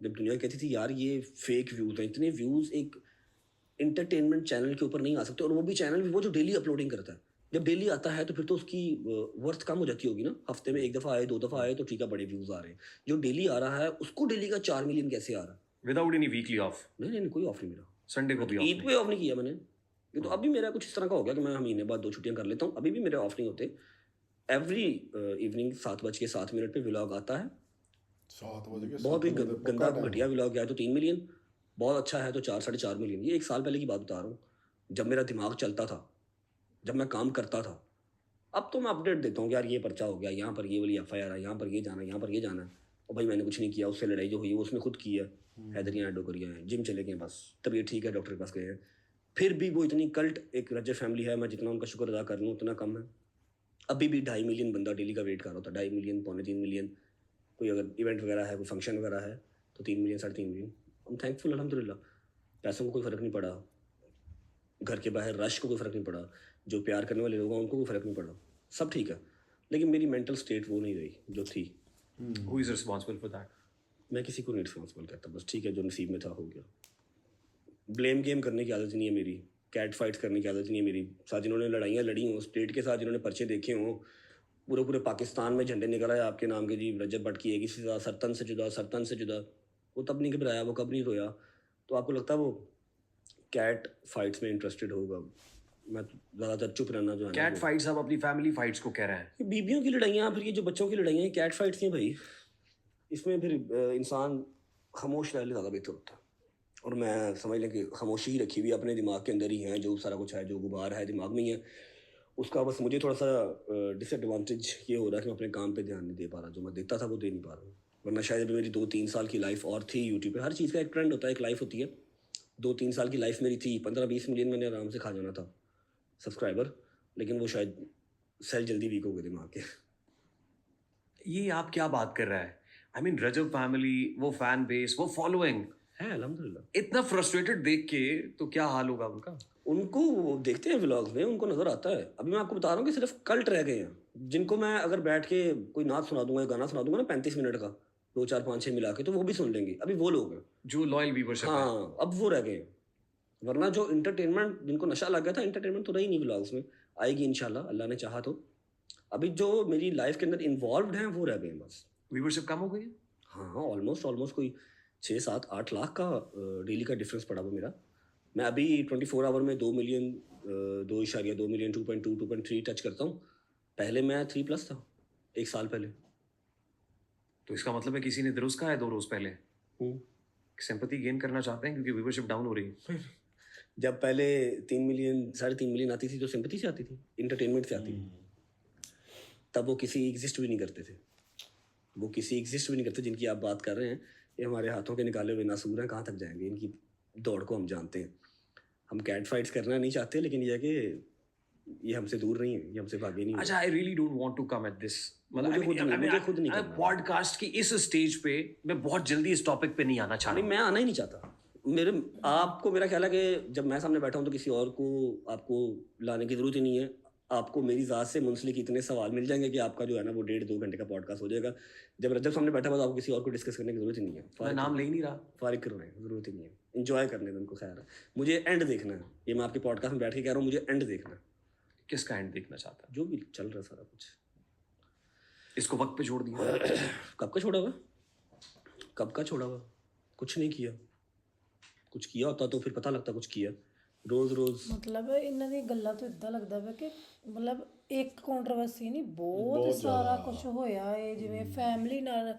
जब दुनिया कहती थी यार ये फेक व्यूज़ हैं। इतने व्यूज़ एक इंटरटेनमेंट चैनल के ऊपर नहीं आ सकते, और वो भी चैनल भी वो जो डेली अपलोडिंग करता है। जब डेली आता है तो फिर तो उसकी वर्थ कम हो जाती होगी ना, हफ्ते में 1 दफ़ा आए 2 दफ़ा आए तो ठीक है, बड़े व्यूज़ आ रहे हैं। जो डेली आ रहा है उसको डेली का 4 मिलियन कैसे आ रहा है? विदाउट एनी वीकली ऑफ, नहीं नहीं नहीं, कोई ऑफ नहीं मेरा, संडे को भी ऑफ ईद पे ऑफ नहीं किया मैंने। ये तो अभी मेरा कुछ इस तरह का हो गया कि मैं महीने बाद 2 छुट्टियां कर लेता हूँ, अभी भी मेरे ऑफ नहीं होते। एवरी इवनिंग 7:07 पे व्लॉग आता है। 7 बजे बहुत ही गंदा घटिया व्लॉग है तो 3 मिलियन, बहुत अच्छा है तो 4-4.5 मिलियन। ये 1 साल पहले की बात बता रहा हूँ, जब मेरा दिमाग चलता था, जब मैं काम करता था। अब तो मैं अपडेट देता हूँ कि यार ये पर्चा हो गया, यहाँ पर ये वाली FIR है, यहाँ पर ये जाना है, यहाँ पर ये जाना है। और भाई मैंने कुछ नहीं किया, उससे लड़ाई जो हुई है वो उसने खुद की है। हैदरियाँ ऐडो करिया हैं, जिम चले गए, बस तबीयत ठीक है, डॉक्टर के पास गए हैं। फिर भी वो इतनी कल्ट एक रजब फैमिली है, मैं जितना उनका शुक्र अदा कर लूँ उतना कम है। अभी भी 2.5 मिलियन बंदा डेली का वेट कर रहा होता है, 2.5 मिलियन, 2.25 मिलियन। कोई अगर इवेंट वगैरह है, कोई फंक्शन वगैरह है तो 3 मिलियन 3.5 मिलियन। हम थैंकफुल अल्हम्दुलिल्लाह, पैसों को कोई फ़र्क नहीं पड़ा, घर के बाहर रश को कोई फ़र्क नहीं पड़ा, जो प्यार करने वाले लोग हैं उनको कोई फ़र्क नहीं पड़ा, सब ठीक है। लेकिन मेरी मेंटल स्टेट वो नहीं रही जो थी। Who is responsible for that? मैं किसी को नहीं रिस्पॉन्सिबल करता, बस ठीक है, जो नसीब में था हो गया। ब्लेम गेम करने की आदत नहीं है मेरी, कैट फाइट्स करने की आदत नहीं है मेरी। साथ जिन्होंने लड़ाइयाँ लड़ी हों, स्टेट के साथ जिन्होंने पर्चे देखे हों, पूरे पूरे पाकिस्तान में झंडे निकल आए आपके नाम के, जी रजब भट्ट की एक ही जुदा, सरतन से जुदा, सरतन से जुदा। वो तब नहीं घबराया, वो कब नहीं रोया। तो आपको लगता है वो कैट फाइट्स में इंटरेस्टेड होगा? मैं ज़्यादातर चुप रहना जो है ना कैट वो- फाइट्स आप अपनी फैमिली फाइट्स को कह रहे हैं? ये बीबियों की लड़ाइयाँ, फिर ये जो बच्चों की लड़ाइयाँ, ये कैट फाइट्स हैं भाई। इसमें फिर इंसान खामोश रहने ज़्यादा बेहतर होता है। और मैं समझ लें कि खामोशी ही रखी हुई अपने दिमाग के अंदर ही है, जो सारा कुछ है, जो गुबार है दिमाग में ही है उसका। बस मुझे थोड़ा सा डिसएडवांटेज ये हो रहा है कि मैं अपने काम पे ध्यान नहीं दे पा रहा, जो मैं देता था वो दे नहीं पा रहा हूँ। वरना शायद अभी मेरी 2-3 साल की लाइफ और थी यूट्यूब पे। हर चीज़ का एक ट्रेंड होता है, एक लाइफ होती है। 2-3 साल की लाइफ मेरी थी, 15-20 मिलियन मैंने आराम से खा जाना था सब्सक्राइबर, लेकिन वो शायद सेल जल्दी वीक हो गए दिमाग के। ये आप क्या बात कर रहा है? आई मीन रजब फैमिली, वो फैन बेस, वो फॉलोइंग है अल्हम्दुलिल्लाह। इतना फ्रस्ट्रेटेड देख के तो क्या हाल होगा उनका? उनको वो देखते हैं व्लॉग्स में, उनको नज़र आता है। अभी मैं आपको बता रहा हूँ कि सिर्फ कल्ट रह गए हैं, जिनको मैं अगर बैठ के कोई नाच सुना दूंगा, गाना सुना दूंगा ना 35 मिनट का, 2 4 5 6 मिला के, तो वो भी सुन लेंगे। अभी वो लोग हैं, जो लॉयल व्यूअरशिप है। हाँ अब वो रह गए हैं। वरना जो इंटरटेनमेंट, जिनको नशा लग गया था, इंटरटेनमेंट तो रही नहीं व्लॉग्स में, आएगी इंशाल्लाह अल्लाह ने चाहा तो। अभी जो मेरी लाइफ के अंदर इन्वॉल्व हैं वो रह गए हैं बस। व्यूअरशिप कम हो गई है? हाँ ऑलमोस्ट कोई 6-7-8 लाख का डेली का डिफरेंस पड़ा हुआ मेरा। मैं अभी 24 आवर में 2 मिलियन 2.2 मिलियन 2.2 2.3 टच करता हूँ। पहले मैं 3+ था 1 साल पहले। तो इसका मतलब है किसी ने दुरुस्त कहा है 2 रोज पहले, सिंपैथी गेन करना चाहते हैं क्योंकि व्यूअरशिप डाउन हो रही है। जब पहले 3 मिलियन 3.5 मिलियन आती थी तो सिंपैथी से आती थी, इंटरटेनमेंट से आती थी। तब वो किसी एग्जिस्ट भी नहीं करते थे, वो किसी एग्जिस्ट भी नहीं करते जिनकी आप बात कर रहे हैं। ये हमारे हाथों के निकाले हुए नासूर हैं, कहाँ तक जाएंगे? इनकी दौड़ को हम जानते हैं। हम कैट फाइट्स करना नहीं चाहते, लेकिन ये है कि ये हमसे दूर नहीं है, ये हमसे भागे नहीं। अच्छा, I really don't want to come at this. मुझे खुद नहीं करना। पॉडकास्ट की इस स्टेज पे मैं बहुत जल्दी इस टॉपिक पे नहीं आना चाह नहीं, रहा। मैं आना ही नहीं चाहता। आपको मेरा ख्याल है कि जब मैं सामने बैठा हूँ तो किसी और को आपको लाने की जरूरत ही नहीं है। आपको मेरी ज़ात से मुंसलिक इतने सवाल मिल जाएंगे कि आपका जो है ना वो 1.5-2 घंटे का पॉडकास्ट हो जाएगा। जब रजब सामने बैठा हुआ तो आपको किसी और को डिस्कस करने की जरूरत ही नहीं है। मैं नाम ले ही नहीं रहा। फारिग कर रहे हैं, जरूरत ही नहीं है। इंजॉय करने दें उनको, खैर है। मुझे एंड देखना है, ये मैं आपके पॉडकास्ट में बैठ के कह रहा हूँ, मुझे एंड देखना है। किसका एंड देखना चाहता है? जो भी चल रहा है सारा कुछ, इसको वक्त पे छोड़ दिया। कब का छोड़ा हुआ? कब का छोड़ा हुआ? कुछ नहीं किया। कुछ किया होता तो फिर पता लगता कुछ किया। रोज ਮਤਲਬ ਇਹਨਾਂ ਦੀ ਗੱਲਾਂ ਤੋਂ ਇਦਾਂ ਲੱਗਦਾ ਵਾ ਕਿ ਮਤਲਬ ਇੱਕ ਕੰਟਰੋਵਰਸੀ ਨਹੀਂ, ਬਹੁਤ ਸਾਰਾ ਕੁਝ ਹੋਇਆ ਹੈ। ਜਿਵੇਂ ਫੈਮਿਲੀ ਨਾਲ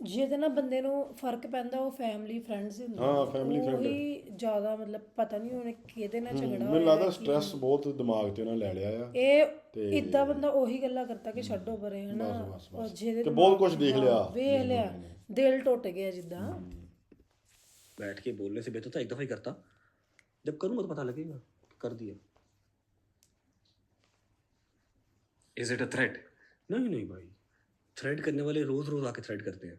ਜਿਹਦੇ ਨਾਲ ਬੰਦੇ ਨੂੰ ਫਰਕ ਪੈਂਦਾ ਉਹ ਫੈਮਿਲੀ ਫਰੈਂਡਸ ਹੁੰਦੇ ਹਾਂ, family friend। ਉਹੀ ਜ਼ਿਆਦਾ ਮਤਲਬ ਪਤਾ ਨਹੀਂ ਉਹਨੇ ਕਿਹਦੇ ਨਾਲ ਝਗੜਾ ਮੈਨੂੰ ਹੋਇਆ ਲੱਗਦਾ ਸਟ੍ਰੈਸ ਬਹੁਤ ਦਿਮਾਗ ਤੇ ਉਹਨਾਂ ਲੈ ਲਿਆ ਆ ਇਹ ਇਦਾਂ ਬੰਦਾ ਉਹੀ ਗੱਲਾਂ ਕਰਦਾ ਕਿ ਛੱਡੋ ਪਰੇ ਹਨਾ। ਔਰ ਜਿਹਦੇ ਤੇ ਬਹੁਤ ਕੁਝ ਦੇਖ ਲਿਆ। ਵੇਖ ਲਿਆ, ਦਿਲ ਟੁੱਟ ਗਿਆ ਜਿੱਦਾਂ। बैठ के बोलने से बेहतर था एक दफ़ा ही करता। जब करूँगा तो पता लगेगा, कर दिया। Is it a threat? नहीं नहीं भाई, थ्रेड करने वाले रोज रोज आके थ्रेड करते हैं।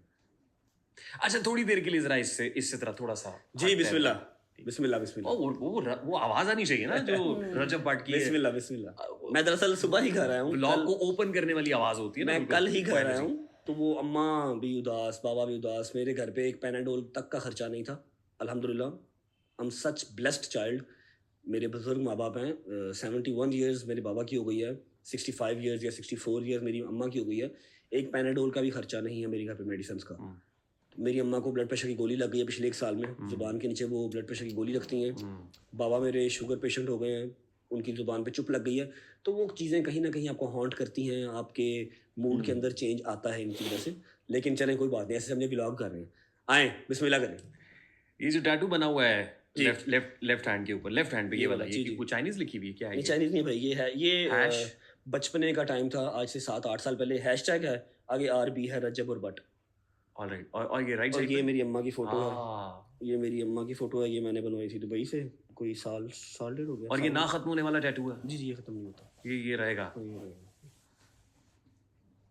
अच्छा, थोड़ी देर के लिए जरा इससे तरह थोड़ा सा जी बिस्मिल्लाह बिस्मिल्लाह बिस्मिल्लाह वो आवाज आनी चाहिए ना जो रजब भट्ट की बिस्मिल्लाह बिस्मिल्लाह। मैं दरअसल सुबह ही घर आया हूँ, ब्लॉग को ओपन करने वाली आवाज होती है ना। मैं बिल्कुल। कल ही घर आया हूँ। तो वो अम्मा भी उदास, बाबा भी उदास। मेरे घर पे एक पैनाडोल तक का खर्चा नहीं था। अल्हम्दुलिल्लाह, I am such blessed child मेरे बुजुर्ग माँ बाप हैं, 71 ईयर्स मेरे बाबा की हो गई है, 65 ईयर्स या 64 ईयर्स मेरी अम्मा की हो गई है। एक पैनाडोल का भी खर्चा नहीं है मेरे घर पे मेडिसिन का। मेरी अम्मा को ब्लड प्रेशर की गोली लग गई है पिछले 1 साल में, जुबान के नीचे वो ब्लड प्रेशर की गोली रखती हैं। बाबा मेरे शुगर पेशेंट हो गए हैं, उनकी जुबान पे चुप लग गई है। तो वो चीज़ें कहीं ना कहीं आपको हॉन्ट करती हैं, आपके मूड के अंदर चेंज आता है इनकी वजह से। लेकिन चलें कोई बात नहीं, ऐसे हमने व्लॉग कर रहे हैं, आए बिस्मिल्लाह करें। ये जो टैटू बना हुआ है लेफ्ट हैंड के ऊपर, लेफ्ट हैंड पे ये वाला, जी, ये जी। वो चाइनीज लिखी हुई है क्या है ये ये? चाइनीज नहीं भाई, ये है ये Hash? बचपने का टाइम था, आज से 7-8 साल पहले। हैशटैग है, आगे RB है, रजब और बट। ऑलराइट, और ये राइट और साइड ये मेरी अम्मा की फोटो है, हाँ। ये मेरी अम्मा की फोटो है, ये मैंने बनवाई थी दुबई से, कोई साल डेढ़ हो गया। और ये ना खत्म होने वाला टैटू है, जी जी, ये खत्म नहीं होता। ये रहेगा। हाँ, ये रहेगा।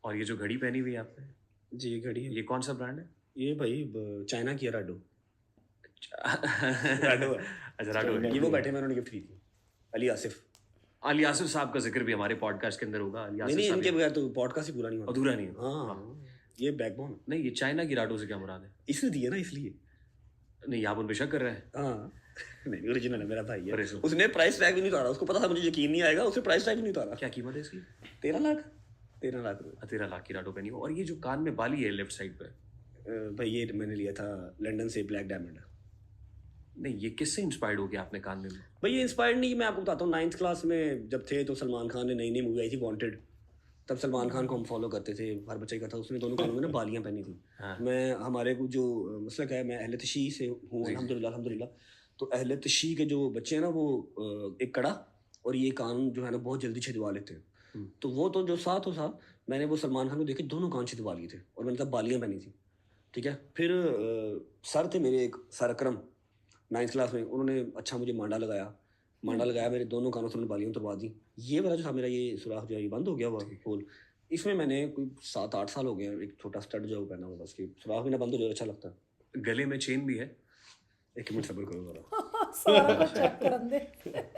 और ये जो घड़ी पहनी हुई है आपने, जी ये घड़ी है, ये कौन सा ब्रांड है? ये भाई चाइना की है, राडो। राडो है। अच्छा, राडो है। ये वो बैठे, मैंने उन्हें गिफ्ट की थी, अली आसिफ। अली आसिफ साहब का जिक्र भी हमारे पॉडकास्ट के अंदर होगा। अली नहीं आसिफ नहीं, साहब इनके बगैर तो पॉडकास्ट ही पूरा नहीं होता। अधूरा नहीं है। हाँ, ये बैकबोन है। नहीं, ये चाइना की राडो से क्या मुराद है? इसने दी है ना, इसलिए। नहीं, आप उन पे शक कर रहे हैं? हाँ नहीं, ओरिजिनल है, मेरा भाई अरे है। सो। उसने प्राइस टैग भी नहीं उतारा, उसको पता था मुझे यकीन नहीं आएगा, उसने प्राइस टैग भी नहीं उतारा। क्या कीमत है इसकी? 13 लाख, 13 लाख रुपए। 13 लाख की राडो पहनी हो। और ये जो कान में बाली है लेफ्ट साइड पे, भाई ये मैंने लिया था लंदन से, ब्लैक डायमंड। नहीं, ये किससे इंस्पायर्ड हो गया आपने कान में? भाई ये इंस्पायर्ड नहीं, मैं आपको बताता हूँ, 9th क्लास में जब थे तो सलमान खान ने नई नई मूवी आई थी वांटेड, तब सलमान खान को हम फॉलो करते थे, हर बच्चे का था। उसने दोनों कानों में ना बालियां पहनी थी। हाँ। मैं, हमारे को जो मसलक है, मैं अहले तशी से हूँ अल्हम्दुलिल्लाह अल्हम्दुलिल्लाह। तो अहले तशी के जो बच्चे हैं ना, वो एक कड़ा और ये कान जो है ना बहुत जल्दी छिदवा लेते हैं। तो वो तो जो साथ हो साथ, मैंने वो सलमान खान को देखे दोनों कान छिदवा लिए थे, और मैंने तब बालियां पहनी थी। ठीक है, फिर सर थे मेरे, एक सर अकरम, 9th क्लास में, उन्होंने अच्छा मुझे मांडा लगाया मेरे दोनों कानों से, उन्होंने बालियां उतरवा दी। ये वाला जो था मेरा, ये सुराख जो है ये बंद हो गया हुआ होल, इसमें मैंने कोई 7-8 साल हो गए एक छोटा स्टड जो पहना हुआ, बस कि सुराख भी ना बंद हो जाए, अच्छा लगता है। गले में चेन भी है? एक मिनट सब्र करो जरा। सारा कुछ चेक करन दे।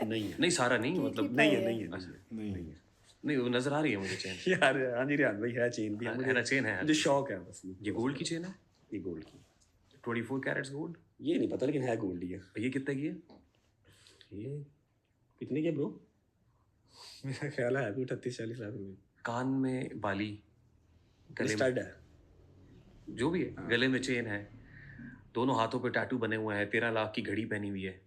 नहीं है, नहीं सारा नहीं, मतलब नहीं है, नहीं है, नहीं नहीं है नहीं, वो नजर आ रही है मुझे चेन। यार। हाँ जी रियान भाई, है चेन भी, है ना, चेन है। मुझे शौक है बस। ये गोल्ड की चेन है? ये गोल्ड की, 24 कैरेट्स गोल्ड? ये नहीं पता, लेकिन है गोल्ड ही है। ये कितने की है? ये कितने के ब्रो? मेरा ख्याल है अभी 38-40 लाख रुपए। कान में बाली, गले में, स्टड है, जो भी है, गले में चेन है, दोनों हाथों पे टैटू बने हुए हैं, 13 लाख की घड़ी पहनी हुई है।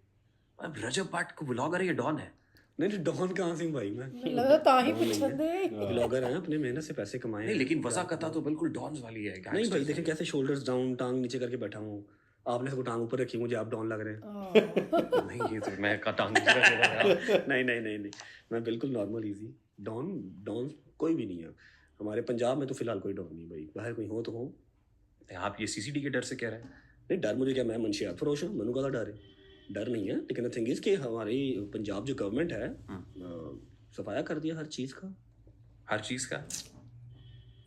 अब रजब भट्ट को व्लॉगर है या डॉन है? नहीं डॉन कहाँ से हूँ भाई मैं, लगा ताही पूछन दे। ब्लॉगर हैं, अपने मेहनत से पैसे कमाए नहीं, हैं। लेकिन वज़ाकता तो बिल्कुल डॉन्स वाली है। नहीं भाई देखें कैसे शोल्डर्स डाउन, टांग नीचे करके बैठा हूँ। आपने सबको टांग ऊपर रखी, मुझे आप डाउन लग रहे हैं। नहीं, ये तो मैं का टांग नीचे रख देता यार। नहीं नहीं नहीं नहीं, मैं बिल्कुल नॉर्मल इजी डॉन। डॉन कोई भी नहीं है हमारे पंजाब में, तो फिलहाल कोई डॉन नहीं भाई, बाहर कोई हो तो हो। आप ये सीसीडी के डर से कह रहे हैं? नहीं डर मुझे क्या, मैं मंशियात फरोश हूँ, मैंने कहा डर है, डर नहीं है। लेकिन द थिंग इज कि हमारी पंजाब जो गवर्नमेंट है, सफाया कर दिया हर चीज़ का, हर चीज का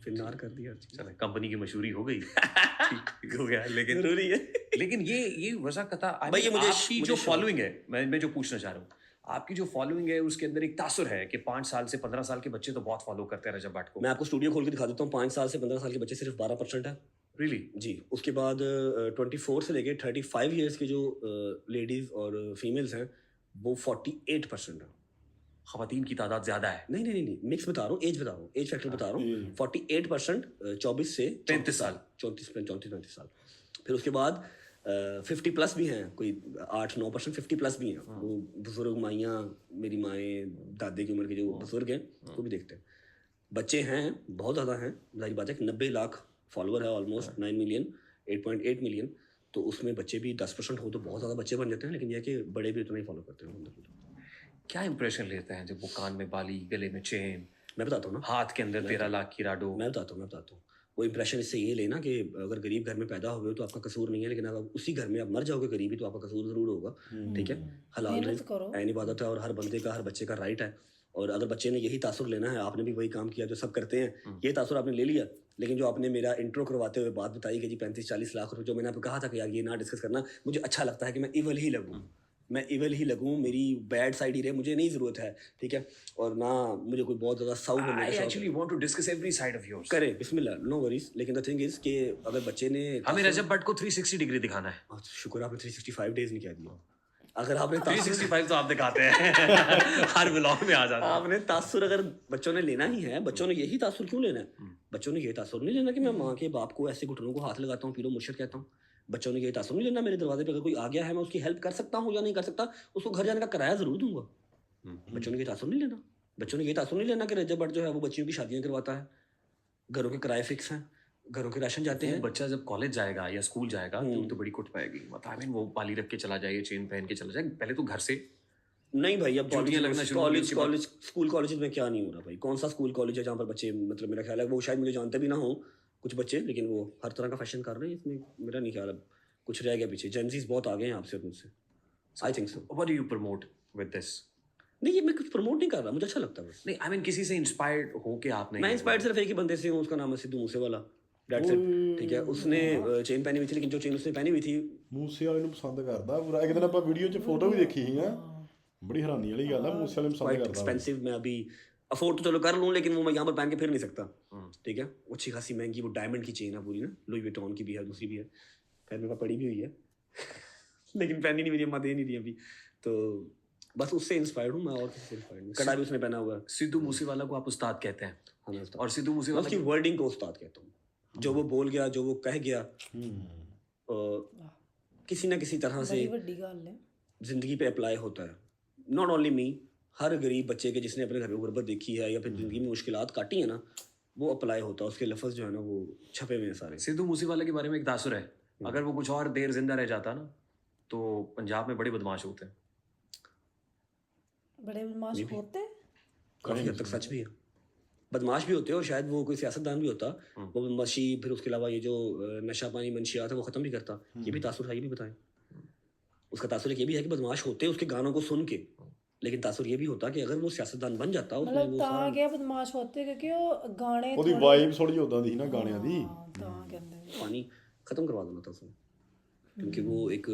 फिनार कर दिया हर चीज़। चले, कंपनी की मशहूरी हो गई। ठीक हो गया। लेकिन जरूरी है। लेकिन ये वज़ाकता भाई ये मुझे आपकी जो फॉलोइंग है, मैं जो पूछना चाह रहा हूँ, आपकी जो फॉलोइंग है उसके अंदर एक तासुर है कि 5 साल से 15 साल के बच्चे तो बहुत फॉलो करते हैं रजब भट्ट को। मैं आपको स्टूडियो खोल के दिखा देता हूँ, 5 साल से 15 साल के बच्चे सिर्फ 12% है। रियली? जी, उसके बाद 24 से लेके 35 ईयर्स के जो लेडीज और फीमेल्स हैं वो 48% है। खवातीन की तादाद ज्यादा है? नहीं नहीं नहीं, मिक्स बता रहा हूँ, एज बता रहा हूँ, एज फैक्टर बता रहा हूँ। 48% 24 से 33 साल, 34-35 साल। फिर उसके बाद 50 प्लस भी हैं, कोई 8-9% 50 प्लस भी हैं। वो बुजुर्ग माइयाँ, मेरी माएँ, दादे की उम्र के जो बुजुर्ग हैं वो भी देखते हैं। बच्चे हैं बहुत ज़्यादा हैं, जाहिर बात है कि 90 लाख फॉलोअर है, ऑलमोस्ट 9 मिलियन, 8.8 मिलियन। तो उसमें बच्चे भी 10% हो तो बहुत ज़्यादा बच्चे बन जाते हैं, लेकिन यह कि बड़े भी उतना ही फॉलो करते हैं। क्या इंप्रेशन लेते हैं जब वो कान में बाली, गले में चेन, मैं बताता हूँ ना, हाथ के अंदर 13 लाख की राडो? मैं बताता हूँ वो इंप्रेशन इससे ये लेना कि अगर गरीब घर में पैदा हो गए तो आपका कसूर नहीं है, लेकिन अगर उसी घर में आप मर जाओगे गरीबी तो आपका कसूर जरूर होगा। ठीक है, हलाल रिज़्क ऐन इबादत है और हर बंदे का, हर बच्चे का राइट है। और अगर बच्चे ने यही तासुर लेना है, आपने भी वही काम किया जो सब करते हैं, ये तासुर आपने ले लिया। लेकिन जो आपने मेरा इंट्रो करवाते हुए बात बताई कि जी 35-40 लाख रुपए, जो मैंने आपको कहा था कि यार ये ना डिस्कस करना, मुझे अच्छा लगता है कि मैं इवल ही लगूँ, मेरी बैड साइड ही रहे, मुझे नहीं ज़रूरत है। ठीक है, और ना मुझे कोई बहुत ज़्यादा साउ बनने का शौक है। Actually want to discuss every side of yours. करे बिस्मिल्लाह, नो वरीज। लेकिन द थिंग इज कि अगर बच्चे ने हमें रजब भट्ट को 360 डिग्री दिखाना है। शुक्र आपने 365 डेज नहीं कह दिया। अगर आपने तासुर 365 तो आप दिखाते हैं हर व्लॉग में आ जाता है। आपने तासुर अगर बच्चों ने लेना ही है, बच्चों ने यही तासुर क्यों लेना है? बच्चों ने ये तासुर नहीं लेना कि मैं माँ के बाप को ऐसे घुटनों को हाथ लगाता हूँ, पीरो मुर्शिद कहता हूँ। बच्चों ने ये तासुर नहीं लेना मेरे दरवाजे पे अगर कोई आ गया है मैं उसकी हेल्प कर सकता हूँ या नहीं कर सकता, उसको घर जाने का किराया जरूर दूंगा। बच्चों ने ये तासुर नहीं लेना। बच्चों ने ये तासुर नहीं लेना कि रजब भट्ट जो है वो बच्चियों की शादियां करवाता है, घरों के किराए फिक्स हैं, घरों के राशन जाते वो हैं। बच्चा जब कॉलेज जाएगा या स्कूल जाएगा तो बड़ी कुट पाएगी। मतलब आई मीन वो पाली रख के चला जाए, चेन पहन के चला जाए, पहले तो घर से नहीं भाई, अब ड्यूटियां लगना शुरू होंगी, कॉलेज उसके बाद- कॉलेज स्कूल कॉलेज में क्या नहीं हो रहा भाई? कौन सा स्कूल कॉलेज है जहाँ पर बच्चे, मतलब मेरा ख्याल है वो शायद मुझे जानते भी ना हो कुछ बच्चे, लेकिन वो हर तरह का फैशन कर रहे हैं। इसमें मेरा नहीं ख्याल अब कुछ रह गया पीछे। जेंजीज बहुत आगे हैं आपसे और मुझसे, I think so. What do you promote with this? नहीं, ये मैं कुछ प्रमोट नहीं कर रहा, मुझे अच्छा लगता है बस। नहीं आई मीन किसी से इंस्पायर्ड हो के आपने मैं इंस्पायर्ड सिर्फ एक ही बंदे से हूँ, उसका नाम है सिद्धू मूसेवाला। That's it, ठीक है। उसने चेन पहनी हुई थी, लेकिन जो चेन उसने पहनी हुई थी ਮੂਸੇ ਵਾਲੇ ਨੂੰ ਪਸੰਦ ਕਰਦਾ ਪੂਰਾ। ਇੱਕ ਦਿਨ ਆਪਾਂ ਵੀਡੀਓ 'ਚ ਫੋਟੋ ਵੀ ਦੇਖੀ ਸੀ, ਬੜੀ ਹੈਰਾਨੀ ਵਾਲੀ ਗੱਲ ਆ, ਮੂਸੇ ਵਾਲੇ ਨੂੰ ਪਸੰਦ क्वाइट करता। एक्सपेंसिव। मैं अभी अफोर्ड तो चलो कर लूँ, लेकिन वो मैं यहाँ पर पहन के फिर नहीं सकता, ठीक है। वो अच्छी खासी महंगी वो डायमंड की चेन है पूरी ना, लुई विटॉन की भी है, दूसरी भी है, खैर मेरे पास पड़ी भी हुई है लेकिन पहनी नहीं, मेरी अम्मा दे नहीं रही अभी। तो बस उससे इंस्पायर्ड हूँ मैं, और किसी से इंस्पायर्ड नहीं। कड़ा भी उसने पहना हुआ है। सिद्धू मूसेवाला को आप उस्ताद कहते हैं हाँ, मैं उस्ताद। और सिद्धू मैं मूसेवाला उसकी वर्डिंग को उस्ताद कहता हूँ। जो वो बोल गया, जो वो कह गया, किसी ना किसी तरह से ਬੜੀ ਵੱਡੀ ਗੱਲ ਹੈ। जिंदगी पे अप्लाई होता है। नॉट ओनली मी, हर गरीब बच्चे के जिसने अपने घर में गुर्बत देखी है या फिर जिंदगी में मुश्किलात काटी है ना, वो अप्लाई होता है। उसके लफ्ज़ जो है ना वो छपे हुए हैं सारे। सिद्धू मूसेवाला के बारे में एक तासुर है, अगर वो कुछ और देर जिंदा रह जाता ना तो पंजाब में बड़े बदमाश होते हैं। बड़े बदमाश होते काफ़ी हद तक सच भी है, बदमाश भी होते हैं, और शायद वो कोई सियासतदान भी होता। वो बदमाशी, फिर उसके अलावा ये जो नशा पानी मंशियात है वो ख़त्म भी करता। ये भी तासुर है, ये भी बताएं। उसका तासुर एक ये भी है कि बदमाश होते उसके गानों को सुन के, लेकिन तासुर ये भी होता कि अगर वो सियासतदान बन जाता उसमें ਮਤਲਬ वो ਤਾਂ सारा ਗਿਆ ਬਦਮਾਸ਼ ਹੋਤੇ ਕਿਉਂਕਿ ਉਹ ਗਾਣੇ ਉਹਦੀ ਵਾਈਬ ਥੋੜੀ ਉਦਾਂ ਦੀ ਸੀ ਨਾ ਗਾਣਿਆਂ ਦੀ। ਤਾਂ ਕਹਿੰਦੇ पानी ख़त्म करवा देना था उसने, क्योंकि वो एक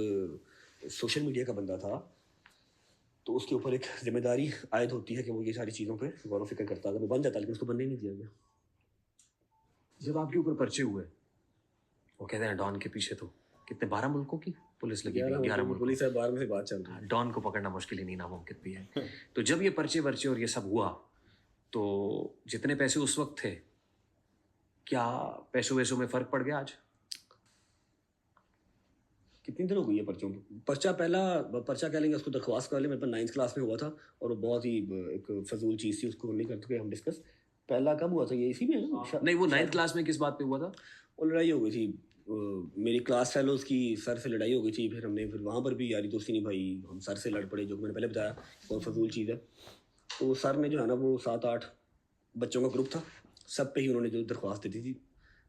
सोशल मीडिया का बंदा था, तो उसके ऊपर एक जिम्मेदारी आयद होती है कि वो ये सारी चीज़ों पे गौर व फिक्र करता। अगर वो बन जाता, लेकिन उसको बनने ही नहीं दिया गया। जब आपके ऊपर पर्चे हुए, वो कहते हैं डॉन के पीछे तो कितने 12 मुल्कों की पुलिस लगी हुई, 11 मुल्कों पुलिस है, 12 में से बात चल रही है। डॉन को पकड़ना मुश्किल ही नहीं, नामुमकिन भी है। तो जब ये पर्चे वर्चे और ये सब हुआ तो जितने पैसे उस वक्त थे, क्या पैसों वैसों में फर्क पड़ गया आज? कितनी देर हो गई है पर्चों पे? पर्चा पहला पर्चा कह लेंगे उसको, दरख्वास्त कर ले, मेरे पास 9th क्लास में हुआ था, और वो बहुत ही एक फजूल चीज़ थी, उसको नहीं करते हम डिस्कस। पहला कब हुआ था ये? इसी में है ना? नहीं, वो 9th क्लास में किस बात पे हुआ था? वो लड़ाई हो गई थी, मेरी क्लास फेलोज की सर से लड़ाई हो गई थी, फिर हमने फिर वहाँ पर भी यारी दोस्ती नहीं भाई, हम सर से लड़ पड़े, जो मैंने पहले बताया बहुत फजूल चीज़ है। तो सर ने जो है ना वो 7-8 बच्चों का ग्रुप था, सब पे ही उन्होंने जो दरख्वास्त दी थी,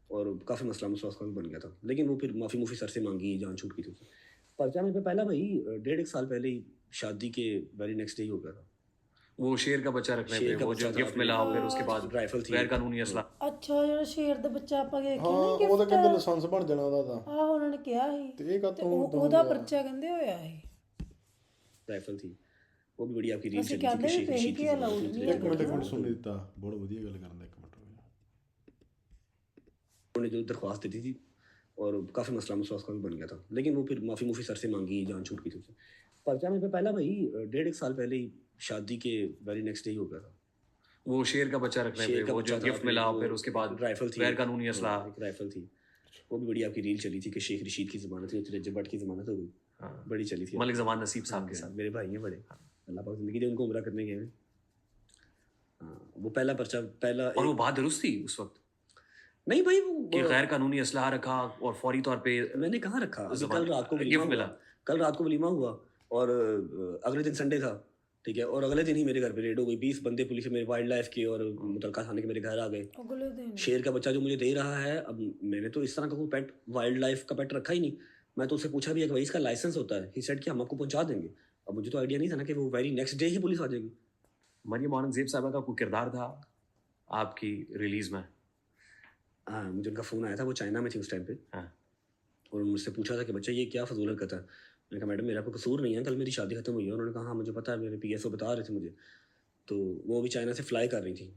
और काफ़ी मसला मसला उसका भी बन गया था, लेकिन वो फिर माफ़ी मुफ़ी सर से मांगी, जान छूट गई थी उसे। पर्चा मेरे पे पहला भाई 1.5 साल पहले ही शादी के वेरी नेक्स्ट डे ही हो गया था। वो शेर का बच्चा रखने शेर पे, का वो जो बच्चा था, गिफ्ट मिला, फिर उसके बाद राइफल थी, गैर कानूनी असला। ਅੱਛਾ ਜਿਹੜਾ ਸ਼ੇਰ ਦਾ ਬੱਚਾ ਆਪਾਂ ਦੇਖਿਆ ਹਾਂ ਨਹੀਂ ਉਹ ਤਾਂ ਕਹਿੰਦੇ ਗਿਫਟ ਲਾਇਸੈਂਸ ਬਣ ਜਾਣਾ ਉਹਦਾ ਤਾਂ। ਆਹ ਉਹਨਾਂ ਨੇ ਕਿਹਾ ਸੀ ਤੇ ਇਹ ਤੇ ਕਾਤੋਂ ਉਹਦਾ ਪਰਚਾ ਕਹਿੰਦੇ ਹੋਇਆ ਸੀ राइफल थी, वो भी बड़ी आपकी रील ਅਸੀਂ चली थी ਕਹਿੰਦੇ कि ਵੀ शेख ਪਈ रशीद ਕਿ की ਅਲਾउਡ ज़मानत ਨਹੀਂ हुई। ਇੱਕ ਮਿੰਟ ਸੁਣ ਦਿੱਤਾ, ਬਹੁਤ ਵਧੀਆ ਗੱਲ ਕਰਨ ਦਾ, ਇੱਕ ਮਿੰਟ उन्होंने जो दरख्वास्त दी थी और काफ़ी मसला मसला उसका भी बन गया था, लेकिन वो फिर माफ़ी मुफ़ी सर से मांगी, जान छूट गई थी उसे। पर्चा मेरे पे पहला भाई 1.5 साल पहले ही शादी के वेरी नेक्स्ट डे ही हो गया था। वो शेर का बच्चा रखने पे, शेर का वो जो बच्चा था, गिफ्ट मिला, वो फिर उसके बाद राइफल थी, गैर कानूनी असला। एक राइफल थी, वो भी बड़ी आपकी रील चली थी कि शेख रशीद की ज़मानत हुई, रजब भट्ट की ज़मानत हो गई, बड़ी चली थी। मलिक जमान नसीब साहब के साथ। मेरे भाई हैं बड़े, अल्लाह पाक ज़िंदगी दे उनको उम्रा करने गए हैं। हाँ, वो पहला पर्चा पहला और वो बात दुरुस्त थी उस वक्त नहीं भाई, कि वो गैर कानूनी असलहा रखा और फौरी तौर पे मैंने कहाँ रखा? अभी ज़बान- कल रात को गिफ्ट वलीमा मिला। हुआ, कल रात को वलीमा हुआ, और अगले दिन संडे था, ठीक है, और अगले दिन ही मेरे घर पे रेड हो गई। 20 बंदे पुलिस मेरे वाइल्ड लाइफ के और मुतलका थाने के मेरे घर आ गए। ਅਗਲੇ ਦਿਨ शेर का बच्चा जो मुझे दे रहा है, अब मैंने तो इस तरह का कोई पेट वाइल्ड लाइफ का पेट रखा ही नहीं। मैं तो उससे पूछा भी है कि भाई इसका लाइसेंस होता है? ही सेड कि हम आपको पहुंचा देंगे। अब मुझे तो आइडिया नहीं था ना कि वो वेरी नेक्स्ट डे ही पुलिस आ जाएगी। मरियम औरंगजेब साहबा का कोई किरदार था आपकी रिलीज में? हाँ, मुझे उनका फ़ोन आया था, वो चाइना में थी उस टाइम पे, हाँ। और मुझसे पूछा था कि बच्चा ये क्या फजूल हरकत है। मैंने कहा मैडम मेरा कोई कसूर नहीं है, कल मेरी शादी खत्म हुई है। उन्होंने कहा हाँ मुझे पता है, मेरे PSO बता रहे थे मुझे। तो वो भी चाइना से फ्लाई कर रही थी,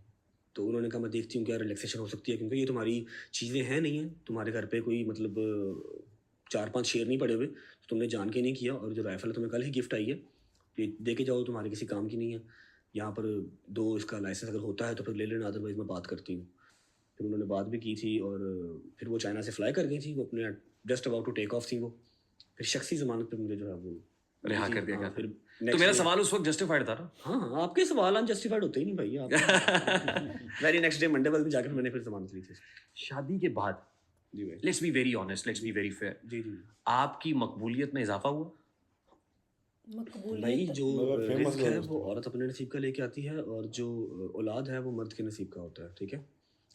तो उन्होंने कहा मैं देखती हूँ क्या रिलैक्सेशन हो सकती है, क्योंकि ये तुम्हारी चीज़ें हैं नहीं हैं, तुम्हारे घर पे कोई मतलब 4-5 शेर नहीं पड़े हुए तो तुमने जान के नहीं किया, और जो राइफल तुम्हें कल ही गिफ्ट आई है ये दे के जाओ, तुम्हारे किसी काम की नहीं है। यहाँ पर 2 इसका लाइसेंस अगर होता है तो फिर ले लेना, अदरवाइज मैं बात करती हूँ। फिर उन्होंने बात भी की थी, और फिर वो चाइना से फ्लाई कर गई थी, वो अपने just about to take off थी वो। फिर शख्सी ज़मानत पे मुझे जो है वो रिहा कर दिया गया हाँ, था। फिर तो next मेरा day- सवाल उस वक्त जस्टिफाइड था ना? हाँ हाँ, आपके सवाल अनजस्टिफाइड होते ही नहीं भाई आप। वेरी नेक्स्ट डे मंडे वाले जाकर मैंने फिर जमानत ली थी। शादी के बाद, जी भाई, let's be very honest, let's be very fair, जी जी आपकी मकबूलियत में इजाफा हुआ? भाई, मकबूलियत जो मगर famous रिस्क है girls वो औरत अपने नसीब का लेके आती है, और जो औलाद है वो मर्द के नसीब का होता है, ठीक है।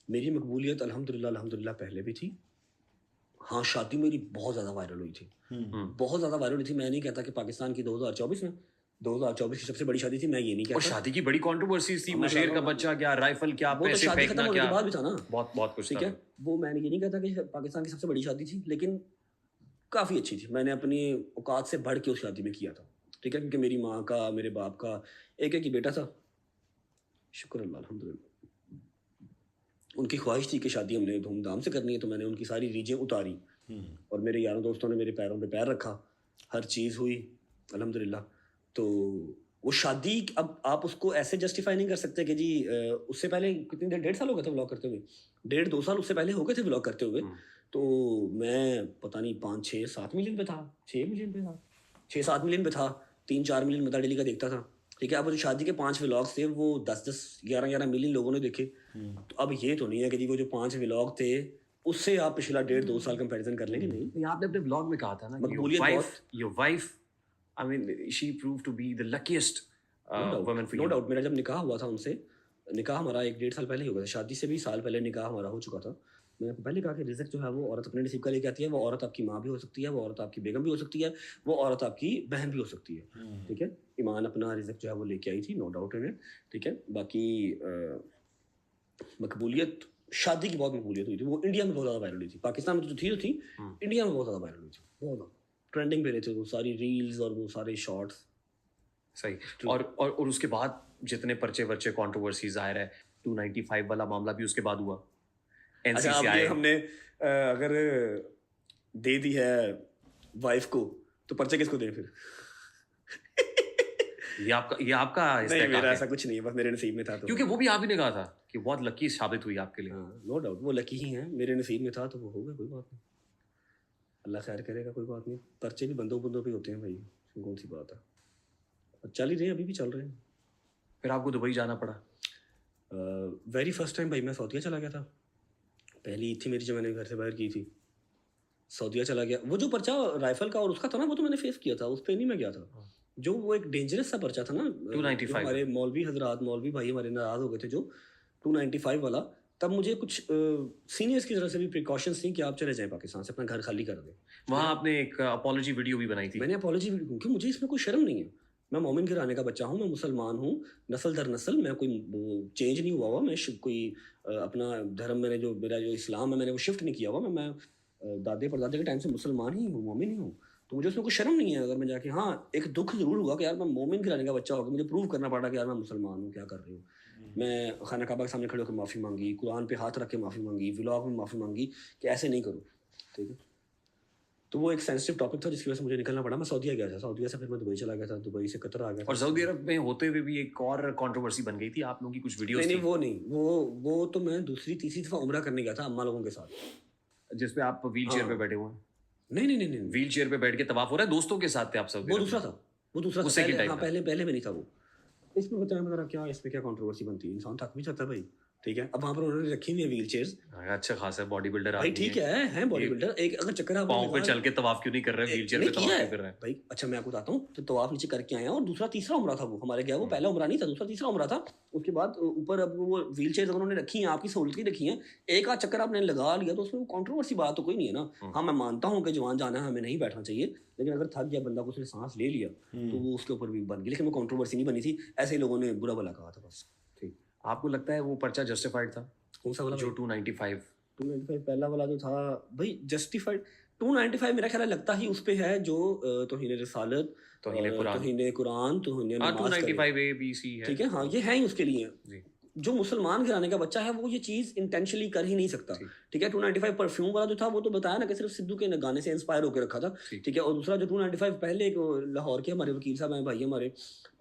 मेरी मकबूलियत अल्हम्दुलिल्लाह पहले भी थी। हाँ, शादी मेरी बहुत ज़्यादा वायरल हुई थी, बहुत ज़्यादा वायरल हुई थी। मैं नहीं कहता कि पाकिस्तान की 2024 में 2024 की सबसे बड़ी शादी थी, मैं ये नहीं और कहता। शादी की बड़ी कंट्रोवर्सीज थी, मैं वो शेर बता का रहा हूँ, बच्चा क्या, राइफल क्या, वो तो पैसे शादी खत्म फेंकना होने क्या, के बाद भी था ना, बहुत बहुत कुछ ठीक था। है। वो मैं ये नहीं कहता कि पाकिस्तान की सबसे बड़ी शादी थी, लेकिन काफ़ी अच्छी थी। मैंने अपनी औकात से बढ़ के उस शादी में किया था, ठीक है, क्योंकि मेरी माँ का, मेरे बाप का एक ही बेटा था, शुक्र अल्लाह अल्हम्दुलिल्लाह। उनकी ख्वाहिश थी कि शादी हमने धूमधाम से करनी है, तो मैंने उनकी सारी रीजें उतारी, और मेरे यारों दोस्तों ने मेरे पैरों पे पैर रखा, हर चीज़ हुई अल्हम्दुलिल्लाह। तो वो शादी, अब आप उसको ऐसे जस्टिफाई नहीं कर सकते कि जी उससे पहले कितनी देर, 1.5 साल हो गए थे व्लॉग करते हुए, 1.5-2 साल उससे पहले हो गए थे व्लॉग करते हुए। तो मैं पता नहीं 5-6-7 मिलियन पे था, 6 मिलियन पे था, 6-7 मिलियन पे था, 3-4 मिलियन मदा डेली का देखता था, ठीक है। अब जो शादी के 5 व्लॉग्स थे वो 10-10, 11-11 मिलियन लोगों ने देखे। तो अब ये तो नहीं है कि जी वो जो 5 व्लॉग थे उससे आप पिछला 1.5-2 साल कंपैरिजन कर लेंगे, नहीं। नहीं, आपने अपने ब्लॉग में कहा था ना कि मकबूलियत your wife, I mean, she proved to be the luckiest woman for no you. Doubt. मेरा जब निकाह हुआ था उनसे, निकाह हमारा 1-1.5 साल पहले ही हो गया था, शादी से भी साल पहले निकाह हमारा हो चुका था। मैंने आपको पहले कहा कि रिज़्क जो है वो औरत अपने नसीब का लेके आती है। वो औरत आपकी माँ भी हो सकती है, वो औरत आपकी बेगम भी हो सकती है, वो औरत आपकी बहन भी हो सकती है, ठीक है। ईमान अपना रिज़्क जो है वो लेके आई थी, नो डाउट इन इट, ठीक है। बाकी मकबूलियत, शादी की बहुत मकबूलियत हुई थी, वो इंडिया में बहुत ज़्यादा वायरल हुई थी। पाकिस्तान में तो थी, इंडिया में बहुत ज़्यादा वायरल हुई थी, बहुत ज़्यादा ट्रेंडिंग पे रहे थे वो सारी रील्स और वो सारे शॉर्ट्स। सही। और उसके बाद जितने पर्चे कंट्रोवर्सीज आ रहे हैं, 295 वाला मामला भी उसके बाद हुआ। अच्छा, अब NCCI ये हमने अगर दे दी है वाइफ को तो पर्चे किसको दें फिर? ये आपका नहीं, इस्तेकाक मेरा है। ऐसा कुछ नहीं है, बस मेरे नसीब में था तो। क्योंकि वो भी आप ही ने कहा था कि बहुत लकी साबित हुई आपके लिए। हाँ, नो डाउट वो लकी ही हैं, मेरे नसीब में था तो वो हो गया, कोई बात नहीं, अल्लाह खैर करेगा, कोई बात नहीं। पर्चे भी बंदों पे होते हैं भाई, इसमें कौन सी बात है। और चल ही रहे हैं, अभी भी चल रहे हैं। फिर आपको दुबई जाना पड़ा? वेरी फर्स्ट टाइम भाई मैं सऊदीया चला गया था, पहली ईद थी मेरी जो मैंने घर से बाहर की थी, सऊदीया चला गया। वो जो पर्चा राइफल का और उसका था ना, वो तो मैंने फेस किया था, उस पर नहीं मैं गया था। जो वो एक डेंजरस सा पर्चा था ना, 295 जो हमारे मौलवी हजरात, मौलवी भाई हमारे नाराज हो गए थे, जो 295 वाला, तब मुझे कुछ सीनियर्स की तरफ से भी प्रिकॉशंस थी कि आप चले जाएं पाकिस्तान से, अपना घर खाली कर दें। वहाँ आपने एक अपॉलॉजी वीडियो भी बनाई थी। मैंने अपॉलॉजी भी, क्योंकि मुझे इसमें कोई शर्म नहीं है, मैं मोमिन घराने का बच्चा हूँ, मैं मुसलमान हूँ, नस्ल दर नस्ल, मैं कोई चेंज नहीं हुआ हुआ, मैं कोई अपना धर्म, मैंने जो मेरा जो इस्लाम है मैंने वो शिफ्ट नहीं किया हुआ, मैं दादे परदादे के टाइम से मुसलमान ही हूँ, मोमिन ही हूँ। तो मुझे उसमें कोई शर्म नहीं है अगर मैं जाके, हाँ एक दुख जरूर हुआ कि यार मैं मोमिन घराने का बच्चा होकर मुझे प्रूव करना पड़ा कि यार मैं मुसलमान हूँ, क्या कर रही हूँ। मैं खाना काबा के सामने खड़े होकर माफ़ी मांगी, कुरान पे हाथ रख के माफ़ी मांगी, व्लॉग में माफ़ी मांगी कि ऐसे नहीं करो, ठीक है। तो वो एक सेंसिटिव टॉपिक था जिसकी वजह से मुझे निकलना पड़ा। मैं सऊदीया गया था, सऊदीया से फिर मैं दुबई चला गया था, दुबई से कतर आ गया था। और सऊदी अरब में होते हुए भी एक और कंट्रोवर्सी बन गई थी, आप लोगों की कुछ वीडियोस नहीं थी वो नहीं, वो तो मैं दूसरी तीसरी दफ़ा उम्रा करने गया था अम्मा लोगों के साथ, जिसपे आप व्हील चेयर पे बैठे हुए हैं। नहीं, व्हील चेयर पे बैठ के तवाफ हो रहा है, दोस्तों के साथ थे आप सऊदी वो अरब दूसरा में? था, वो दूसरा वो था, second पहले, time हाँ था। पहले में नहीं था वो। इसमें बताया मेरा क्या, इसमें क्या कंट्रोवर्सी बनती है, इंसान थक भी जाता है भाई, ठीक है। अब वहाँ पर उन्होंने रखी हुई है व्हील चेयर्स, अच्छा खासा बॉडी बिल्डर भाई ठीक है बॉडी बिल्डर, एक अगर चक्कर आप पाँव पे चल के तवाफ क्यों नहीं कर रहे, व्हील चेयर पे नहीं किया तवाफ है क्यों कर रहे हैं? भाई। अच्छा मैं आपको बताता हूँ, तो तवाफ नीचे करके आया, और दूसरा तीसरा उम्रा था वो हमारे गया, वो पहला उम्रा नहीं था, दूसरा तीसरा उम्रा था। उसके बाद ऊपर अब वो व्हील चेयर उन्होंने रखी हैं, आपकी सहूलत की रखी हैं, एक आध चक्कर आपने लगा लिया तो उसमें कंट्रोवर्सी बात तो कोई नहीं है ना। हाँ मैं मानता हूँ कि जवान जाना है, हमें नहीं बैठना चाहिए, लेकिन अगर थक गया बंदा को, उसने सांस ले लिया तो वो उसके ऊपर भी बन गई, लेकिन वो कंट्रोवर्सी नहीं बनी थी, ऐसे ही लोगों ने बुरा भला कहा था बस। ठीक, आपको लगता है वो पर्चा जस्टिफाइड था कौन सा वाला? जो 295? 295 पहला वाला जो था भाई जस्टिफाइड। 295 मेरा ख्याल लगता ही उस पे है जो तौहीन रिसालत, तौहीन कुरान, तौहीन कुरान, तौहीन हाँ नमाज करे। 295 A B C है, ठीक है, हाँ ये है ही उसके लिए। जी। जो मुसलमान घराने का बच्चा है वो ये चीज इंटेंशनली कर ही नहीं सकता, ठीक है। 295 परफ्यूम वाला जो था वो तो बताया ना कि सिर्फ सिद्धू के गाने से इंस्पायर होकर रखा था, ठीक है। और दूसरा जो 295 पहले एक लाहौर के हमारे वकील साहब हैं भाई हमारे,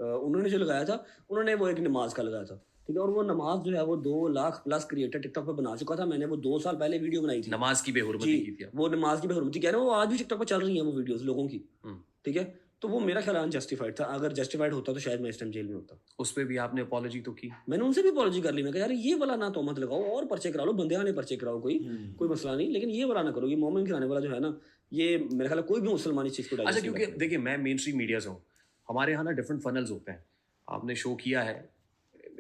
उन्होंने जो लगाया था, उन्होंने वो एक नमाज का लगाया था, ठीक है। और वो नमाज जो है वो 2 लाख प्लस क्रिएटर टिकटॉक पे बना चुका था, मैंने वो 2 साल पहले वीडियो बनाई थी, नमाज की बेहुरमती की थी। वो नमाज की बेहुरमती कह रहे हैं, वो आज भी टिकटॉक पे चल रही है वो वीडियोस लोगों की, ठीक है। तो वो मेरा ख्याल अनजस्टिफाइड था, अगर जस्टिफाइड होता तो शायद मैं इस टाइम जेल में होता। उस पे भी आपने अपॉलॉजी तो की? मैंने उनसे भी अपॉलॉजी कर ली, मैं कहा यार ये वाला ना तोहमत लगाओ, और पर्चे करा लो, बंदे आने पर्चे कराओ, कोई मसला नहीं, लेकिन ये वाला ना करो, ये मोमिन खिलाने वाला जो है ना, ये मेरे ख्याल कोई भी मुसलमानी चीज को अच्छा, क्योंकि देखिए मैं मेन स्ट्रीम मीडिया से हूँ, हमारे यहाँ ना डिफरेंट फनल्स होते हैं। आपने शो किया है,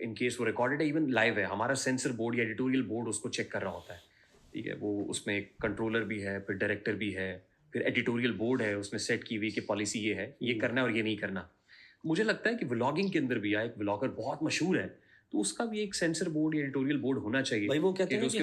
इन केस वो रिकॉर्डेड है, इवन लाइव है, हमारा सेंसर बोर्ड या एडिटोरियल बोर्ड उसको चेक कर रहा होता है, ठीक है। वो उसमें एक कंट्रोलर भी है, फिर डायरेक्टर भी है, फिर एडिटोरियल बोर्ड है, उसने सेट की हुई कि पॉलिसी ये है, ये करना है और ये नहीं करना। मुझे लगता है कि व्लॉगिंग के अंदर भी एक व्लॉगर बहुत मशहूर है, तो उसका भी एक सेंसर बोर्ड या एडिटोरियल बोर्ड होना चाहिए भाई। वो कहते हैं कि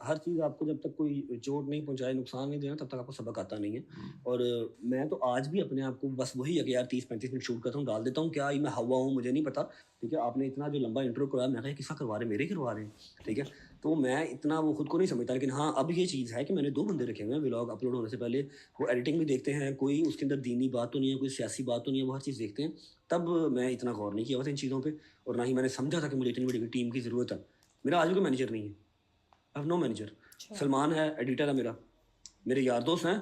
हर चीज आपको जब तक कोई चोट नहीं पहुंचाए, नुकसान नहीं देना, तब तक आपको सबक आता नहीं है। और मैं तो आज भी अपने आप को बस वही है कि यार 30-35 मिनट शूट करता हूँ, डाल देता हूँ, क्या मैं हवा हूँ मुझे नहीं पता, ठीक है। आपने इतना जो लंबा इंट्रो कराया, मैं कहा किसका करवा रहे हैं, मेरे करवा रहे हैं, ठीक है। तो मैं इतना वो खुद को नहीं समझता, लेकिन हाँ अब ये चीज़ है कि मैंने 2 बंदे रखे हुए हैं, व्लॉग अपलोड होने से पहले वो एडिटिंग भी देखते हैं, कोई उसके अंदर दीनी बात तो नहीं है, कोई सियासी बात तो नहीं है, वो हर चीज़ देखते हैं। तब मैं इतना गौर नहीं किया हुआ था इन चीज़ों पे, और ना ही मैंने समझा था कि मुझे इतनी बड़ी टीम की ज़रूरत है। मेरा आज भी कोई मैनेजर नहीं है, I have no manager. Salman है, एडिटर है मेरा, मेरे यार दोस्त हैं,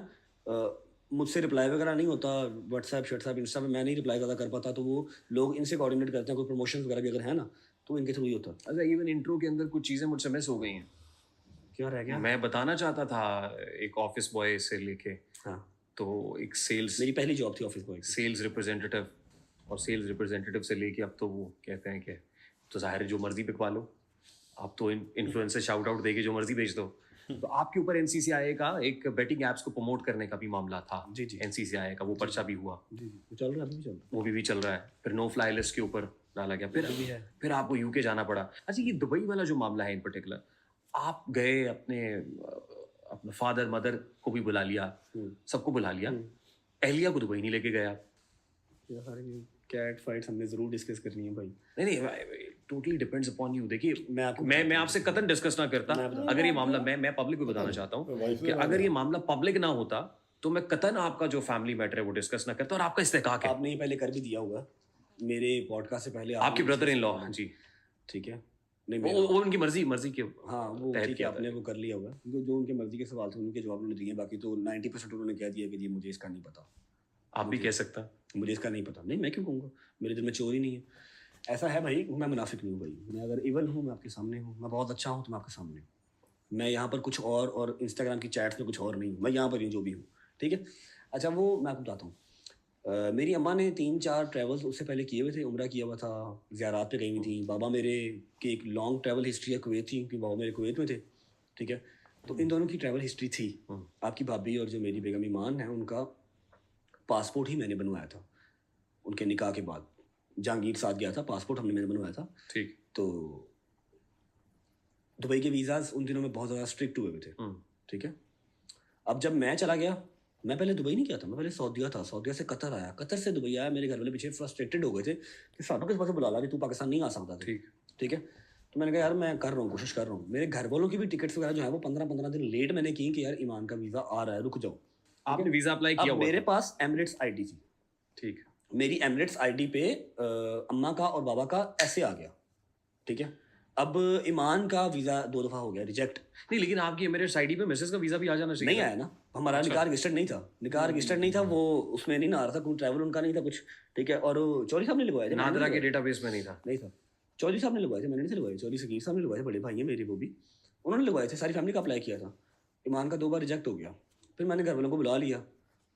मुझसे रिप्लाई वगैरह नहीं होता, व्हाट्सएप इंस्टा पे मैं नहीं रिप्लाई ज़्यादा कर पाता, तो वो लोग इनसे कोऑर्डिनेट करते हैं, कोई प्रमोशन वगैरह भी अगर है ना तो इनके थ्रू ही होता। अच्छा, इवन इंट्रो के अंदर कुछ चीज़ें मुझसे मिस हो गई हैं। क्या रह गया? मैं बताना चाहता था एक ऑफिस बॉय से लेके, हाँ, तो एक सेल्स, मेरी पहली जॉब थी ऑफिस बॉय, सेल्स रिप्रेजेंटेटिव, और सेल्स रिप्रेजेंटेटिव से लेके अब तो वो कहते हैं कि तो जाहिर है जो मर्जी बिकवा लो, आप तो इन्फ्लुएंसर शाउट आउट देके जो मर्जी बेच दो। तो आपके ऊपर एनसीसीआई का एक बेटिंग एप्स को प्रमोट करने का भी मामला था। जी। एनसीसीआई का वो पर्चा भी हुआ, जी चल रहा है, अभी भी चल रहा है, वो भी चल रहा है। फिर नो फ्लाई लिस्ट के ऊपर डाला गया, फिर आपको यूके जाना पड़ा। अच्छा, ये दुबई वाला जो मामला है इन पर्टिकुलर, आप गए, अपने फादर मदर को भी बुला लिया, सबको बुला लिया, एहलिया को दुबई नहीं लेके गया। कैट फाइट्स हमने जरूर डिस्कस करनी है भाई। नहीं, टोटली डिपेंड्स अपॉन यू। देखिए मैं आपसे कतन डिस्कस ना करता अगर ये मामला, मैं पब्लिक को बताना चाहता हूँ कि अगर ये मामला पब्लिक ना होता तो मैं कतन आपका जो फैमिली मैटर है वो डिस्कस ना करता, और आपका इस्तेहकाक है। आपने ये पहले कर भी दिया होगा मेरे पॉडकास्ट से पहले, आपके ब्रदर इन लॉ, जी ठीक है, नहीं वो उनकी मर्जी के, हाँ वो ठीक है, आपने वो कर लिया होगा, जो उनके मर्जी के सवाल थे उनके जवाब उन्होंने दिए, बाकी तो 90% उन्होंने कह दिया कि जी मुझे इसका नहीं पता। आप भी कह सकता, मुझे इसका नहीं पता। नहीं, मैं क्यों कहूँगा, मेरे दिल में चोर ही नहीं है। ऐसा है भाई, मैं मुनाफिक नहीं हूँ भाई, मैं अगर इवल हूँ मैं आपके सामने हूँ, मैं बहुत अच्छा हूँ तो मैं आपके सामने हूँ, मैं यहाँ पर कुछ और इंस्टाग्राम की चैट्स में कुछ और नहीं हूँ, मैं यहाँ पर ही जो भी हूँ, ठीक है। अच्छा, वो मैं आपको बताता हूँ, मेरी अम्मा ने 3-4 ट्रैवल्स उससे पहले किए हुए थे, उम्रा किया हुआ था, ज़ियारात पे गई हुई थी। बाबा मेरे की एक लॉन्ग ट्रैवल हिस्ट्री है कुवैत थी, क्योंकि बाबा मेरे कुवैत में थे, ठीक है। तो इन दोनों की ट्रैवल हिस्ट्री थी। आपकी भाभी और जो मेरी बेगम ईमान है, उनका पासपोर्ट ही मैंने बनवाया था उनके निकाह के बाद, जहांगीर साथ गया था, पासपोर्ट मैंने बनवाया था, ठीक। तो दुबई के वीज़ाज उन दिनों में बहुत ज़्यादा स्ट्रिक्ट हुए थे, ठीक है। अब जब मैं चला गया, मैं पहले दुबई नहीं गया था, मैं पहले सऊदीया था, सऊदीया से कतर आया, कतर से दुबई आया। मेरे घर वाले पीछे फ्रस्ट्रेटेड हो गए थे कि सानों किस बात से बुला ला कि तू पाकिस्तान नहीं आ सकता था, ठीक है। तो मैंने कहा यार मैं कर रहा हूँ, कोशिश कर रहा हूँ। मेरे घर वालों की भी टिकट्स वगैरह जो है वो 15-15 दिन लेट मैंने की कि यार ईमान का वीज़ा आ रहा है, रुक जाओ। आपने वीज़ा अप्लाई किया हुआ? मेरे पास एमिरेट्स आईडी थी, ठीक। मेरी एमिरेट्स आईडी पे अम्मा का और बाबा का ऐसे आ गया, ठीक है। अब ईमान का वीज़ा 2 दफ़ा हो गया रिजेक्ट। नहीं, लेकिन आपकी एमिरेट्स आईडी पे मिसेस का वीज़ा भी आ जाना चाहिए। नहीं आया ना, हमारा निकाह रजिस्टर्ड नहीं था, निकाह रजिस्टर्ड नहीं था, वो उसमें नहीं ना आ रहा था, कोई ट्रैवल उनका नहीं था कुछ, ठीक है। और चौधरी साहब ने लगवाए थे, नादरा के डेटाबेस में नहीं था। चौधरी साहब ने लगवाए थे, मैंने नहीं लगवाए। चौधरी सकीर साहब ने लगवाए थे, बड़े भाई हैं मेरे, वो भी उन्होंने लगवाए थे। सारी फैमिली का अप्लाई किया था। ईमान का 2 बार रिजेक्ट हो गया, फिर मैंने घर वालों को बुला लिया,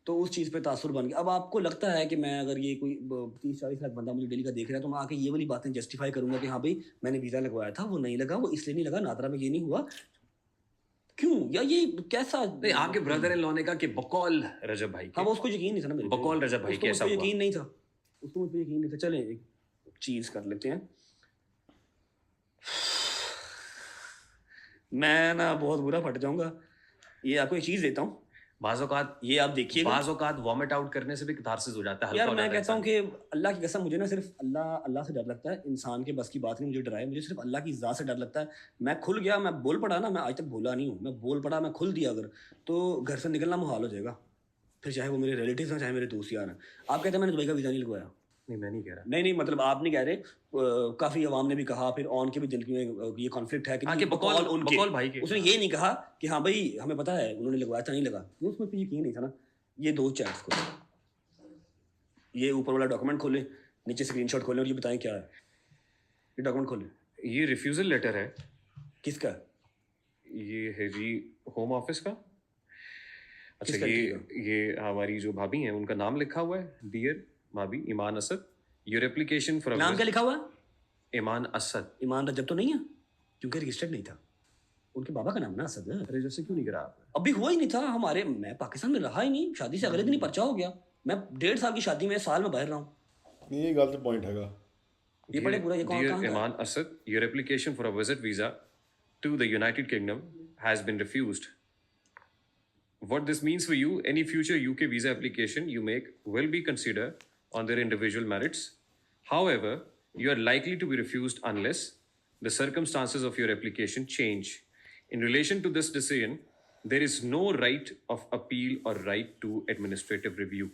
तो उस चीज़ पे तासुर बन गया। अब आपको लगता है कि मैं अगर ये कोई 30-40 लाख बंदा मुझे डेली का देख रहा है तो मैं आके ये वाली बातें जस्टिफाई करूंगा कि हाँ भाई मैंने वीज़ा लगवाया था, वो नहीं लगा, वो इसलिए नहीं लगा, नादरा में ये नहीं हुआ, क्यों, या ये कैसा? नहीं, आपके ब्रदर इन लॉ ने कहा कि बकौल रजब भाई, हाँ, वो उसको यकीन नहीं था ना मेरे, बकौल रजब भाई कैसा हुआ, यकीन नहीं था उसको, मुझ पर यकीन नहीं था। चलें एक चीज़ कर लेते हैं, मैं ना बहुत बुरा फट जाऊंगा, ये आपको एक चीज़ देता हूँ, बाज़-औक़ात ये आप देखिएगा। बाज़-औक़ात वॉमिट आउट करने से भी कैथारसिस हो जाता है, यार हल्का हो मैं जाता है कहता हूँ इंसान। कि अल्लाह की कसम, मुझे ना सिर्फ अल्लाह से डर लगता है, इंसान के बस की बात नहीं मुझे डराए, मुझे सिर्फ अल्लाह की ज़ात से डर लगता है। मैं खुल गया, मैं बोल पड़ा ना, मैं आज तक बोला नहीं हूँ, मैं बोल पड़ा, मैं खुल दिया अगर, तो घर से निकलना मुहाल हो जाएगा, फिर चाहे वो मेरे रिलेटिव्स हैं, चाहे मेरे दोस्त यार हैं। आप कहते हैं मैंने दुबई का वीज़ा नहीं लगवाया? नहीं, मैं नहीं कह रहा। नहीं मतलब आप नहीं कह रहे, काफ़ी अवाम ने भी कहा, फिर ऑन के भी दिल में ये कॉन्फ्लिक्ट है कि हाँ, नहीं, कि बकौल भाई के। उसने ये नहीं कहा कि हाँ भाई हमें पता है उन्होंने लगवाया था, नहीं लगा, वो उसमें पे यकीन नहीं था ना। ये दो चैट्स को, ये ऊपर वाला डॉक्यूमेंट खोलें, नीचे स्क्रीनशॉट खोलें और ये बताएं क्या है। ये डॉक्यूमेंट खोलें, ये रिफ्यूज़ल लेटर है, किसका? ये है जी होम ऑफिस का। अच्छा, किस कंट्री ये हमारी जो भाभी हैं उनका नाम लिखा हुआ है, डियर भाभी ईमान असद, योर एप्लीकेशन फॉर नाम क्या लिखा हुआ है? ईमान असद। ईमान रजब तो नहीं है, क्योंकि रजिस्टर्ड नहीं था। उनके बाबा का नाम ना असद है। अरे जैसे क्यों नहीं करा आपने? अभी हुआ ही नहीं था हमारे, मैं पाकिस्तान में रहा ही नहीं, शादी से अगले दिन ही पर्चा हो गया। मैं 1.5 साल की शादी में साल में बाहर रहा हूँ। ये गलत पॉइंट हैगा। ये बड़े बुरा, ये कौन Dear कहाँ का है? Iman Asad, your application for a visit visa to the United Kingdom has been refused. What this means for you, any future UK visa application you make will be considered on their individual merits. However, you are likely to be refused unless the circumstances of your application change. In relation to this decision, there is no right of appeal or right to administrative review.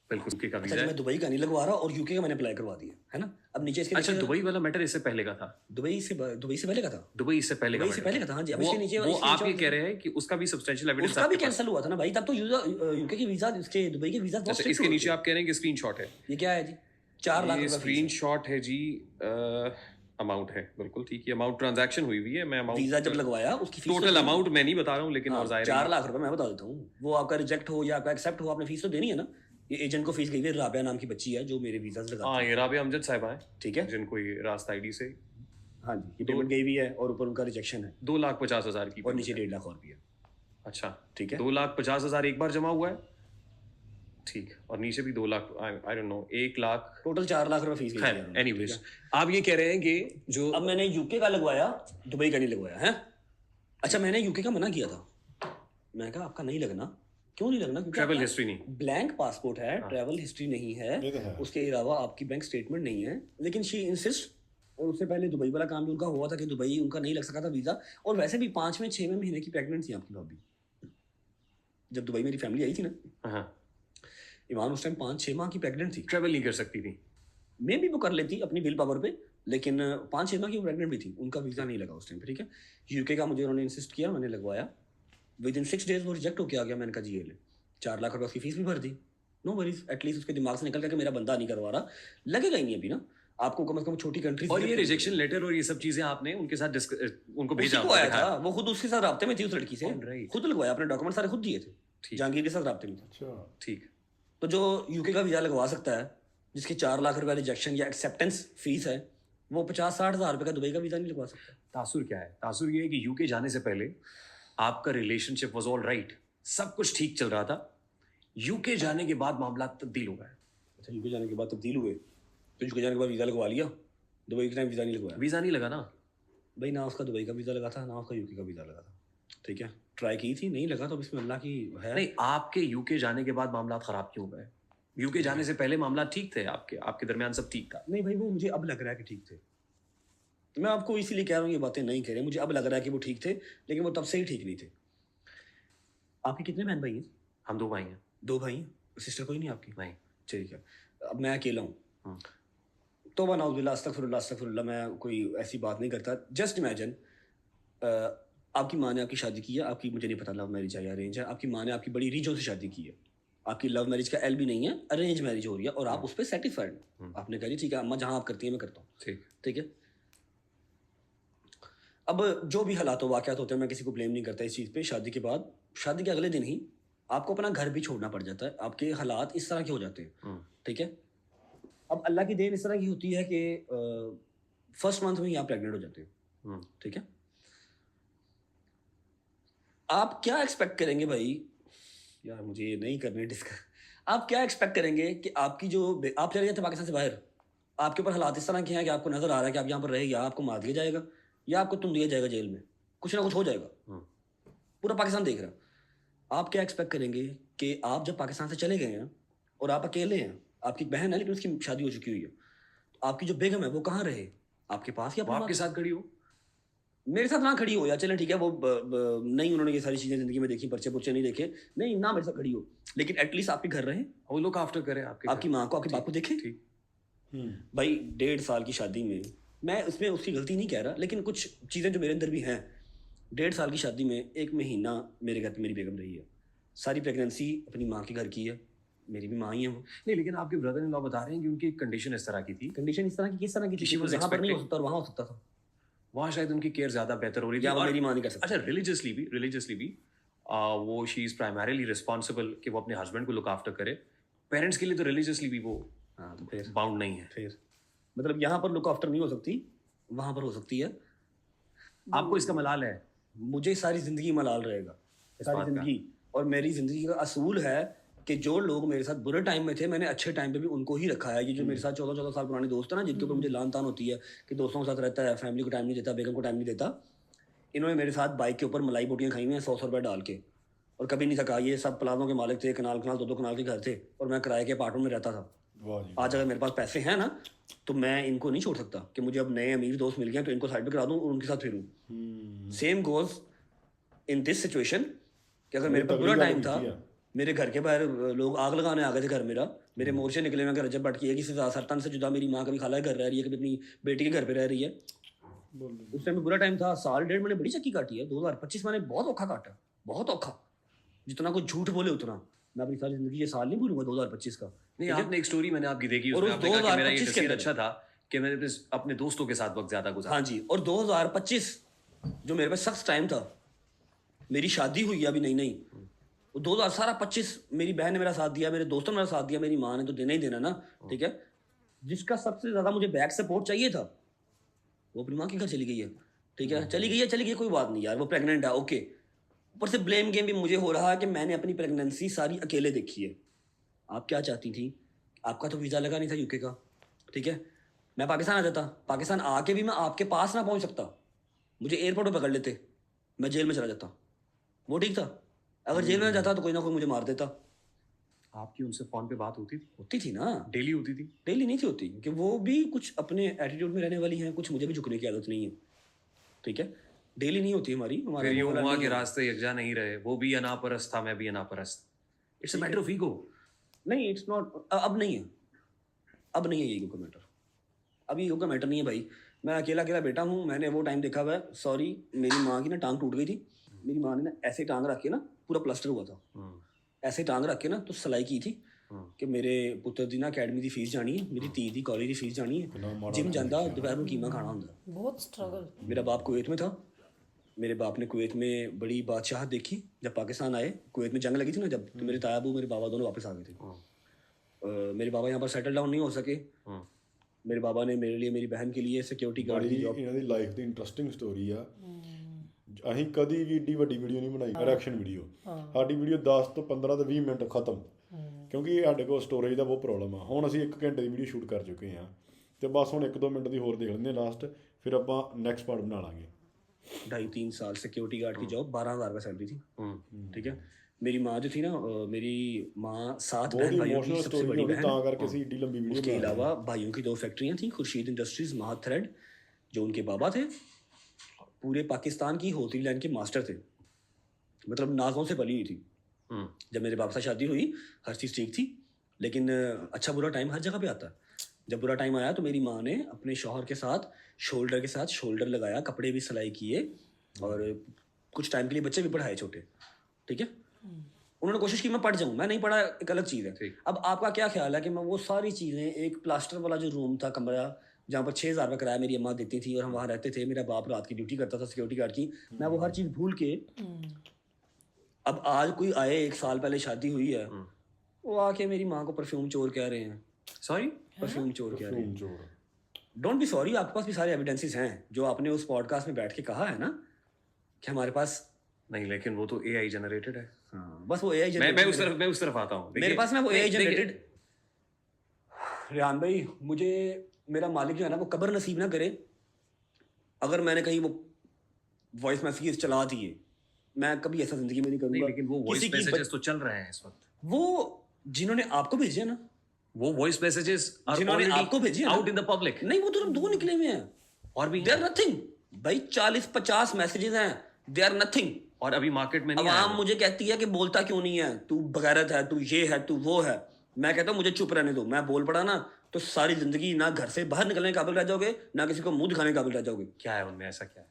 बिल्कुल UK का अच्छा वीजा जी, है। मैं दुबई का नहीं लगवा रहा और यूके का मैंने अप्लाई करवा दिया है ना। अब नीचे इसके अच्छा, नीचे- दुबई वाला मैटर इससे पहले का था। दुबई से पहले का था। दुबई इससे पहले का दुबई से matter पहले का था, हाँ जी। अब वो इसके नीचे वो इसके आप ये नीचे- कह रहे हैं कि उसका भी सब्सटेंशियल एविडेंस उसका भी आपके पास। कैंसिल हुआ था ना भाई, तब तो यूके के वीजा, इसके दुबई के वीजा बहुत अच्छा, strict इसके होते नीचे थे। आप कह रहे हैं कि स्क्रीनशॉट है। ये क्या है जी? 4 लाख ये रुपए स्क्रीनशॉट है जी, अमाउंट है बिल्कुल ठीक है, अमाउंट ट्रांजैक्शन हुई हुई है। मैं अमाउंट वीजा जब लगवाया उसकी फीस टोटल अमाउंट मैं नहीं बता रहा हूँ, लेकिन और जाहिर 4 है लाख रुपए मैं बता देता हूँ। वो आपका रिजेक्ट हो या आपका एक्सेप्ट हो, आपने फीस तो देनी है ना। ये एजेंट को फीस गई है, राबिया नाम की बच्ची है जो मेरे वीजा लगाती हाँ, है, ये राबिया अमजद साहिबा है, ठीक है। जिनको ये रास्ता आईडी से हाँ जी, ये पेमेंट गई हुई है और ऊपर उनका रिजेक्शन है 2,50,000 की और नीचे 1.5 लाख और भी है। अच्छा ठीक है। 2,50,000 एक बार जमा हुआ है, ठीक, और नीचे भी 2 lakh, I don't know, 1 lakh, total 4 lakh रुपए फीस गई खैर है। एनीवेज। आप ये कह रहे हैं कि जो अब मैंने यूके का लगवाया, दुबई का नहीं लगवाया है। अच्छा, मैंने यूके का मना किया था, मैंने कहा आपका नहीं लगना। क्यों नहीं लगना? क्योंकि ट्रैवल आपका हिस्ट्री नहीं, ब्लैंक पासपोर्ट है, ट्रैवल हिस्ट्री नहीं ये तो है, है। उसके अलावा आपकी बैंक स्टेटमेंट नहीं है। लेकिन शी इंसिस्ट, और उससे पहले दुबई वाला काम भी उनका हुआ था कि दुबई उनका नहीं लग सका था वीजा, और वैसे भी 5वें 6वें महीने की प्रेगनेंट थी आपकी भाभी जब दुबई मेरी फैमिली आई थी ना। हाँ, ईमान उस टाइम 5-6 माह की प्रेग्नेंट थी। ट्रैवल नहीं कर सकती थी। मैं भी वो कर लेती अपनी विल पावर पे, लेकिन 5-6 माह की प्रेग्नेंट भी थी, उनका वीज़ा नहीं लगा उस टाइम पे, ठीक है। यूके का मुझे उन्होंने इंसिस्ट किया, मैंने लगवाया, विद इन 6 डेज वो रिजेक्ट होके आ गया। मैंने कहा जी ये ले, 4 लाख रुपये उसकी फीस भी भर दी। नो वरीज, एटलीस्ट उसके दिमाग से निकल गया कि मेरा बंदा नहीं करवा रहा, लगेगा ही नहीं अभी ना आपको, कम से कम छोटी कंट्री। और ये रिजेक्शन लेटर और ये सब चीजें आपने उनके साथ उनको भेजा, उसी को आया था, वो खुद उसके साथ राब्ते में थी उस लड़की से, Alright. खुद लगवाया, अपने डॉक्यूमेंट सारे खुद दिए थे, ठीक। जहांगीर के साथ राब्ते में था। अच्छा, ठीक, तो जो यूके का वीज़ा लगवा सकता है, जिसकी 4 लाख रुपए रिजेक्शन या एक्सेप्टेंस फीस है, वो 50-60 हज़ार रुपये का दुबई का वीज़ा नहीं लगवा सकता। तासुर क्या है? तासुर ये है कि यूके जाने से पहले आपका रिलेशनशिप वाज ऑल राइट, सब कुछ ठीक चल रहा था। यूके जाने के बाद मामला तब्दील हो गए। अच्छा, यूके जाने के बाद तब्दील हुए, तो यूके जाने के बाद वीज़ा लगवा लिया, दुबई के टाइम वीज़ा नहीं लगवाया वीजा नहीं लगा ना। भाई, ना उसका दुबई का वीज़ा लगा था, ना उसका यूके का वीज़ा लगा था, ठीक है। ट्राई की थी, नहीं लगा, तो अब इसमें अल्लाह की है। नहीं, आपके यूके जाने के बाद मामला खराब क्यों गए? यूके जाने से पहले मामला ठीक थे, आपके दरमियान सब ठीक था। नहीं भाई, वो मुझे अब लग रहा है कि ठीक थे। मैं आपको इसीलिए कह रहा हूँ, ये बातें नहीं कह रहे, मुझे अब लग रहा है कि वो ठीक थे, लेकिन वो तब से ही ठीक नहीं थे। आपके कितने बहन भाई हैं? हम 2 भाई हैं। 2 भाई हैं, सिस्टर कोई नहीं आपकी? नहीं। ठीक है। अब मैं अकेला हूँ, हाँ। तौबा नाउज़ुबिल्लाह, अस्तगफिरुल्लाह, अस्तगफिरुल्लाह, मैं कोई ऐसी बात नहीं करता। जस्ट इमेजिन, आपकी माँ ने आपकी शादी की है, आपकी, मुझे नहीं पता लव मैरिज है या अरेंज है, आपकी माँ ने आपकी बड़ी रीजों से शादी की है, आपकी लव मैरिज का एल भी नहीं है, अरेंज मैरिज हो रही है, और आप उस पर सेटिस्फाइड, आपने कहा जी ठीक है अम्मा, जहाँ आप करती हैं मैं करता हूँ, ठीक। ठीक है। अब जो भी हालात वाक़यात होते हैं, मैं किसी को ब्लेम नहीं करता इस चीज़ पे। शादी के बाद, शादी के अगले दिन ही आपको अपना घर भी छोड़ना पड़ जाता है, आपके हालात इस तरह के हो जाते हैं, ठीक है। अब अल्लाह की देन इस तरह की होती है कि फर्स्ट मंथ में ही आप प्रेग्नेंट हो जाते हो, ठीक है। आप क्या एक्सपेक्ट करेंगे भाई, यार मुझे ये नहीं करने डिस्कस, आप क्या एक्सपेक्ट करेंगे कि आपकी जो, आप चले जाते हैं पाकिस्तान से बाहर, आपके ऊपर हालात इस तरह के हैं कि आपको नजर आ रहा है कि आप यहाँ पर रहेगा, आपको मार दिया जाएगा या आपको तुम दिया जाएगा जेल में, कुछ ना कुछ हो जाएगा, पूरा पाकिस्तान देख रहा है। आप क्या एक्सपेक्ट करेंगे कि आप जब पाकिस्तान से चले गए हैं और आप अकेले हैं, आपकी बहन है लेकिन उसकी शादी हो चुकी हुई है, तो आपकी जो बेगम है वो कहाँ रहे, आपके पास या वो आपके साथ खड़ी हो? मेरे साथ ना खड़ी हो या चलें ठीक है, वो नहीं उन्होंने ये सारी चीजें जिंदगी में देखी, पर्चे पुर्चे नहीं देखे, नहीं ना मेरे साथ खड़ी हो, लेकिन एटलीस्ट आपके घर रहे, वो लोग आफ्टर करे आपके आपकी माँ को, आपके बाप को देखे। ठीक। भाई 1.5 साल की शादी में, मैं उसमें उसकी गलती नहीं कह रहा, लेकिन कुछ चीज़ें जो मेरे अंदर भी हैं, 1.5 साल की शादी में 1 महीना मेरे घर पे मेरी बेगम रही है, सारी प्रेगनेंसी अपनी माँ के घर की है, मेरी भी माँ ही है वो। नहीं, लेकिन आपके ब्रदर इन लॉ बता रहे हैं कि उनकी कंडीशन इस तरह की थी, कंडीशन इस तरह की, किस तरह की थी, She was यहाँ पर नहीं हो expecting- सकता और वहाँ हो सकता था, वहाँ शायद उनकी केयर ज्यादा बेहतर हो रही थी। या वो और- मेरी माँ नहीं कर सकती। अच्छा, रिलीजियसली भी वो शी इज प्राइमरीली रिस्पॉन्सिबल कि वो अपने हस्बैंड को लुक आफ्टर करे। पेरेंट्स के लिए तो रिलीजियसली भी वो हाँ तो फिर बाउंड नहीं है। मतलब यहाँ पर लुक आफ्टर नहीं हो सकती, वहाँ पर हो सकती है। आपको इसका मलाल है? मुझे सारी जिंदगी मलाल रहेगा, सारी बात का। जिंदगी। और मेरी जिंदगी का असूल है कि जो लोग मेरे साथ बुरे टाइम में थे, मैंने अच्छे टाइम पे भी उनको ही रखा है। ये जो मेरे साथ 14 साल पुराने दोस्त है ना, जिनके ऊपर मुझे लान तान होती है कि दोस्तों के साथ रहता है, फैमिली को टाइम नहीं देता, बेगम को टाइम नहीं देता, इन्होंने मेरे साथ बाइक के ऊपर मलाई बोटियाँ खाई हुई हैं 100 रुपये डाल के, और कभी नहीं थका। ये सब प्लाजों के मालिक थे, कनाल 2 कनाल के घर थे, और मैं किराए के अपार्टमेंट में रहता था। वाह जी। आज अगर मेरे पास पैसे हैं ना, तो मैं इनको नहीं छोड़ सकता कि मुझे अब नए अमीर दोस्त मिल गए तो इनको साइड पे करा दूं और उनके साथ फिरूं। Same goes in this situation कि अगर मेरे पास बुरा टाइम था, मेरे घर के बाहर लोग आग लगाने आ गए थे घर मेरे मोर्चे निकले हुए, रजब भट्ट की है कि सरतन से जुदा मेरी माँ कभी खाला के घर रह रही है, कभी अपनी बेटी के घर पे रह रही है। उस टाइम में बुरा टाइम था, 1.5 मैंने बड़ी चक्की काटी है। 2025 मैंने बहुत औखा काटा, बहुत औखा, जितना कोई झूठ बोले उतना। मैं अपनी सारी जिंदगी ये साल नहीं भूलूंगा 2025 का। नहीं, आपने एक स्टोरी मैंने आपकी देखी, और उसमें उस आपने कहा कि मेरा ये 2025 के नसीब अंदर- अच्छा था कि मैंने अपने दोस्तों के साथ वक्त ज्यादा गुजारा। हाँ जी, और 2025 जो मेरे पास सख्त टाइम था, मेरी शादी हुई है अभी नहीं, वो 2025 मेरी बहन ने मेरा साथ दिया, मेरे दोस्तों ने मेरा साथ दिया, मेरी माँ ने तो देना ही देना ना, ठीक है। जिसका सबसे ज्यादा मुझे बैक सपोर्ट चाहिए था, वो अपनी माँ के घर चली गई है, ठीक है। चली गई है, कोई बात नहीं यार, वो प्रेग्नेंट है, ओके। ऊपर से ब्लेम गेम भी मुझे हो रहा है कि मैंने अपनी प्रेगनेंसी सारी अकेले देखी है। आप क्या चाहती थी? आपका तो वीज़ा लगा नहीं था यूके का, ठीक है। मैं पाकिस्तान आ जाता, पाकिस्तान आके भी मैं आपके पास ना पहुंच सकता, मुझे एयरपोर्ट पर पकड़ लेते, मैं जेल में चला जाता, वो ठीक था। अगर जेल में जाता तो कोई ना कोई मुझे मार देता। आपकी उनसे फोन पे बात होती थी? होती थी ना, डेली होती थी? डेली नहीं थी होती, कि वो भी कुछ अपने एटीट्यूड में रहने वाली हैं, कुछ मुझे भी झुकने की आदत नहीं है, ठीक है। डेली नहीं होती हमारी, हमारा फिर ये वो वाला हुआ नहीं कि है। रास्ते यकजा नहीं रहे, वो भी अनापरस्त था, मैं भी अनापरस्त। It's a matter of ego. नहीं, इट्स नॉट, अब नहीं है, अब नहीं है ये ईगो का मैटर, अभी ईगो का मैटर नहीं है भाई। मैं अकेला बेटा हूँ, मैंने वो टाइम देखा हुआ है। सॉरी, मेरी माँ की ना टांग टूट गई थी, मेरी माँ ने ना ऐसे टांग रख के ना, पूरा प्लास्टर हुआ था, ऐसे टांग रख के ना तो सिलाई की थी कि मेरे पुत्र दी ना अकैडमी की फीस जानी है, मेरी धी दी कॉलेज की फीस जानी है, जिम जाता दोपहर में कीमा खाना होंगे। बहुत स्ट्रगल। मेरा बाप कुवैत में था, मेरे बाप ने कुवैत में बड़ी बादशाहत देखी। जब पाकिस्तान आए, कुवैत में जंग लगी थी ना जब, तो मेरे ताया अबू मेरे बाबा दोनों वापस आ गए थे। मेरे बाबा यहाँ पर सेटल डाउन नहीं हो सके। मेरे बाबा ने मेरे लिए, मेरी बहन के लिए सिक्योरिटी गार्ड की जॉब। ਇਹਨਾਂ ਦੀ ਲਾਈਫ ਦੀ ਇੰਟਰਸਟਿੰਗ ਸਟੋਰੀ ਆ। ਅਸੀਂ ਕਦੀ ਵੀ ਏਡੀ ਵੱਡੀ ਵੀਡੀਓ ਨਹੀਂ ਬਣਾਈ, ਰਿਐਕਸ਼ਨ ਵੀਡੀਓ। ਸਾਡੀ ਵੀਡੀਓ 10 ਤੋਂ 15 ਤੋਂ 20 ਮਿੰਟ ਖਤਮ, ਕਿਉਂਕਿ ਸਾਡੇ ਕੋਲ ਸਟੋਰੇਜ ਦਾ ਬਹੁਤ ਪ੍ਰੋਬਲਮ ਆ। ਹੁਣ ਅਸੀਂ 1 ਘੰਟੇ ਦੀ ਵੀਡੀਓ ਸ਼ੂਟ ਕਰ ਚੁੱਕੇ ਹਾਂ, ਤੇ ਬਸ ਹੁਣ 1-2 ਮਿੰਟ ਦੀ ਹੋਰ ਦੇਖ ਲੈਂਦੇ ਲਾਸਟ, ਫਿਰ ਆਪਾਂ ਨੈਕਸਟ ਪਾਰਟ ਬਣਾ ਲਾਂਗੇ। 2.5-3 साल सिक्योरिटी गार्ड की जॉब, 12,000 का सैलरी थी, ठीक है। मेरी माँ जो थी ना, मेरी माँ 7 ਬਹੁਤ बहन भाइयों की ਇਮੋਸ਼ਨਲ सबसे ਸਟੋਰੀ बड़ी ਹੋਣੀ, बहन। ਤਾਂ ਕਰਕੇ ਅਸੀਂ ਏਡੀ ਲੰਬੀ ਵੀਡੀਓ उसके अलावा भाइयों की 2 फैक्ट्रियाँ थी, खुर्शीद इंडस्ट्रीज, महात थ्रेड, जो उनके बाबा थे पूरे पाकिस्तान की होती लाइन के मास्टर थे, मतलब नाजों से पली हुई थी। जब मेरे बाप से शादी हुई, हर चीज़ ठीक थी, लेकिन अच्छा बुरा टाइम हर जगह पे आता है। जब बुरा टाइम आया तो मेरी माँ ने अपने शौहर के साथ शोल्डर लगाया, कपड़े भी सिलाई किए, और कुछ टाइम के लिए बच्चे भी पढ़ाए छोटे, ठीक है। उन्होंने कोशिश की मैं पढ़ जाऊँ, मैं नहीं पढ़ा, एक अलग चीज़ है। अब आपका क्या ख्याल है कि मैं वो सारी चीज़ें, एक प्लास्टर वाला जो रूम था, कमरा जहाँ पर 6,000 रुपये किराया मेरी अम्मा देती थी और हम वहाँ रहते थे, मेरा बाप रात की ड्यूटी करता था सिक्योरिटी गार्ड की, मैं वो हर चीज़ भूल के, अब आज कोई आए, 1 साल पहले शादी हुई है, वो आके मेरी माँ को परफ्यूम चोर कह रहे हैं। सॉरी, परफ्यूम चोर कह रहे हैं। ਚੋਰ डोंट बी सॉरी, आपके पास भी सारे एविडेंसेस हैं जो आपने उस पॉडकास्ट में बैठ के कहा है ना कि हमारे पास। नहीं, लेकिन वो तो एआई जनरेटेड है। हाँ, बस वो एआई मैं उस तरफ आता हूँ। मेरे पास ना वो एआई जनरेटेड। रेहान भाई, मुझे मेरा मालिक जो है ना वो कब्र नसीब ना करे अगर मैंने कहीं वो वॉइस मैसेज चला दिए मैं कभी ऐसा जिंदगी में नहीं नहीं, करूंगा। लेकिन वो वॉइस किसी की मैसेजेस तो चल रहे हैं इस वक्त। वो जिन्होंने आपको भेजे हैं ना, वो वॉइस मैसेजेस आर जिन्होंने ऑलरेडी आपको भेजे हैं ना, आउट इन द पब्लिक। नहीं वो तो सिर्फ 2 निकले हुए हैं और भी दे आर नथिंग भाई। 40-50 मैसेजेस हैं, दे आर नथिंग। और अभी मार्केट में नहीं आया आवाम वो। मुझे कहती है कि बोलता क्यों नहीं है, तू बगैरत है, तू ये है, तू वो है। मैं कहता हूँ मुझे चुप रहने दो, मैं बोल पड़ा ना तो सारी जिंदगी ना घर से बाहर निकलने के काबिल रह जाओगे, ना किसी को मुंह दिखाने के काबिल रह जाओगे। क्या है उनमें, ऐसा क्या है?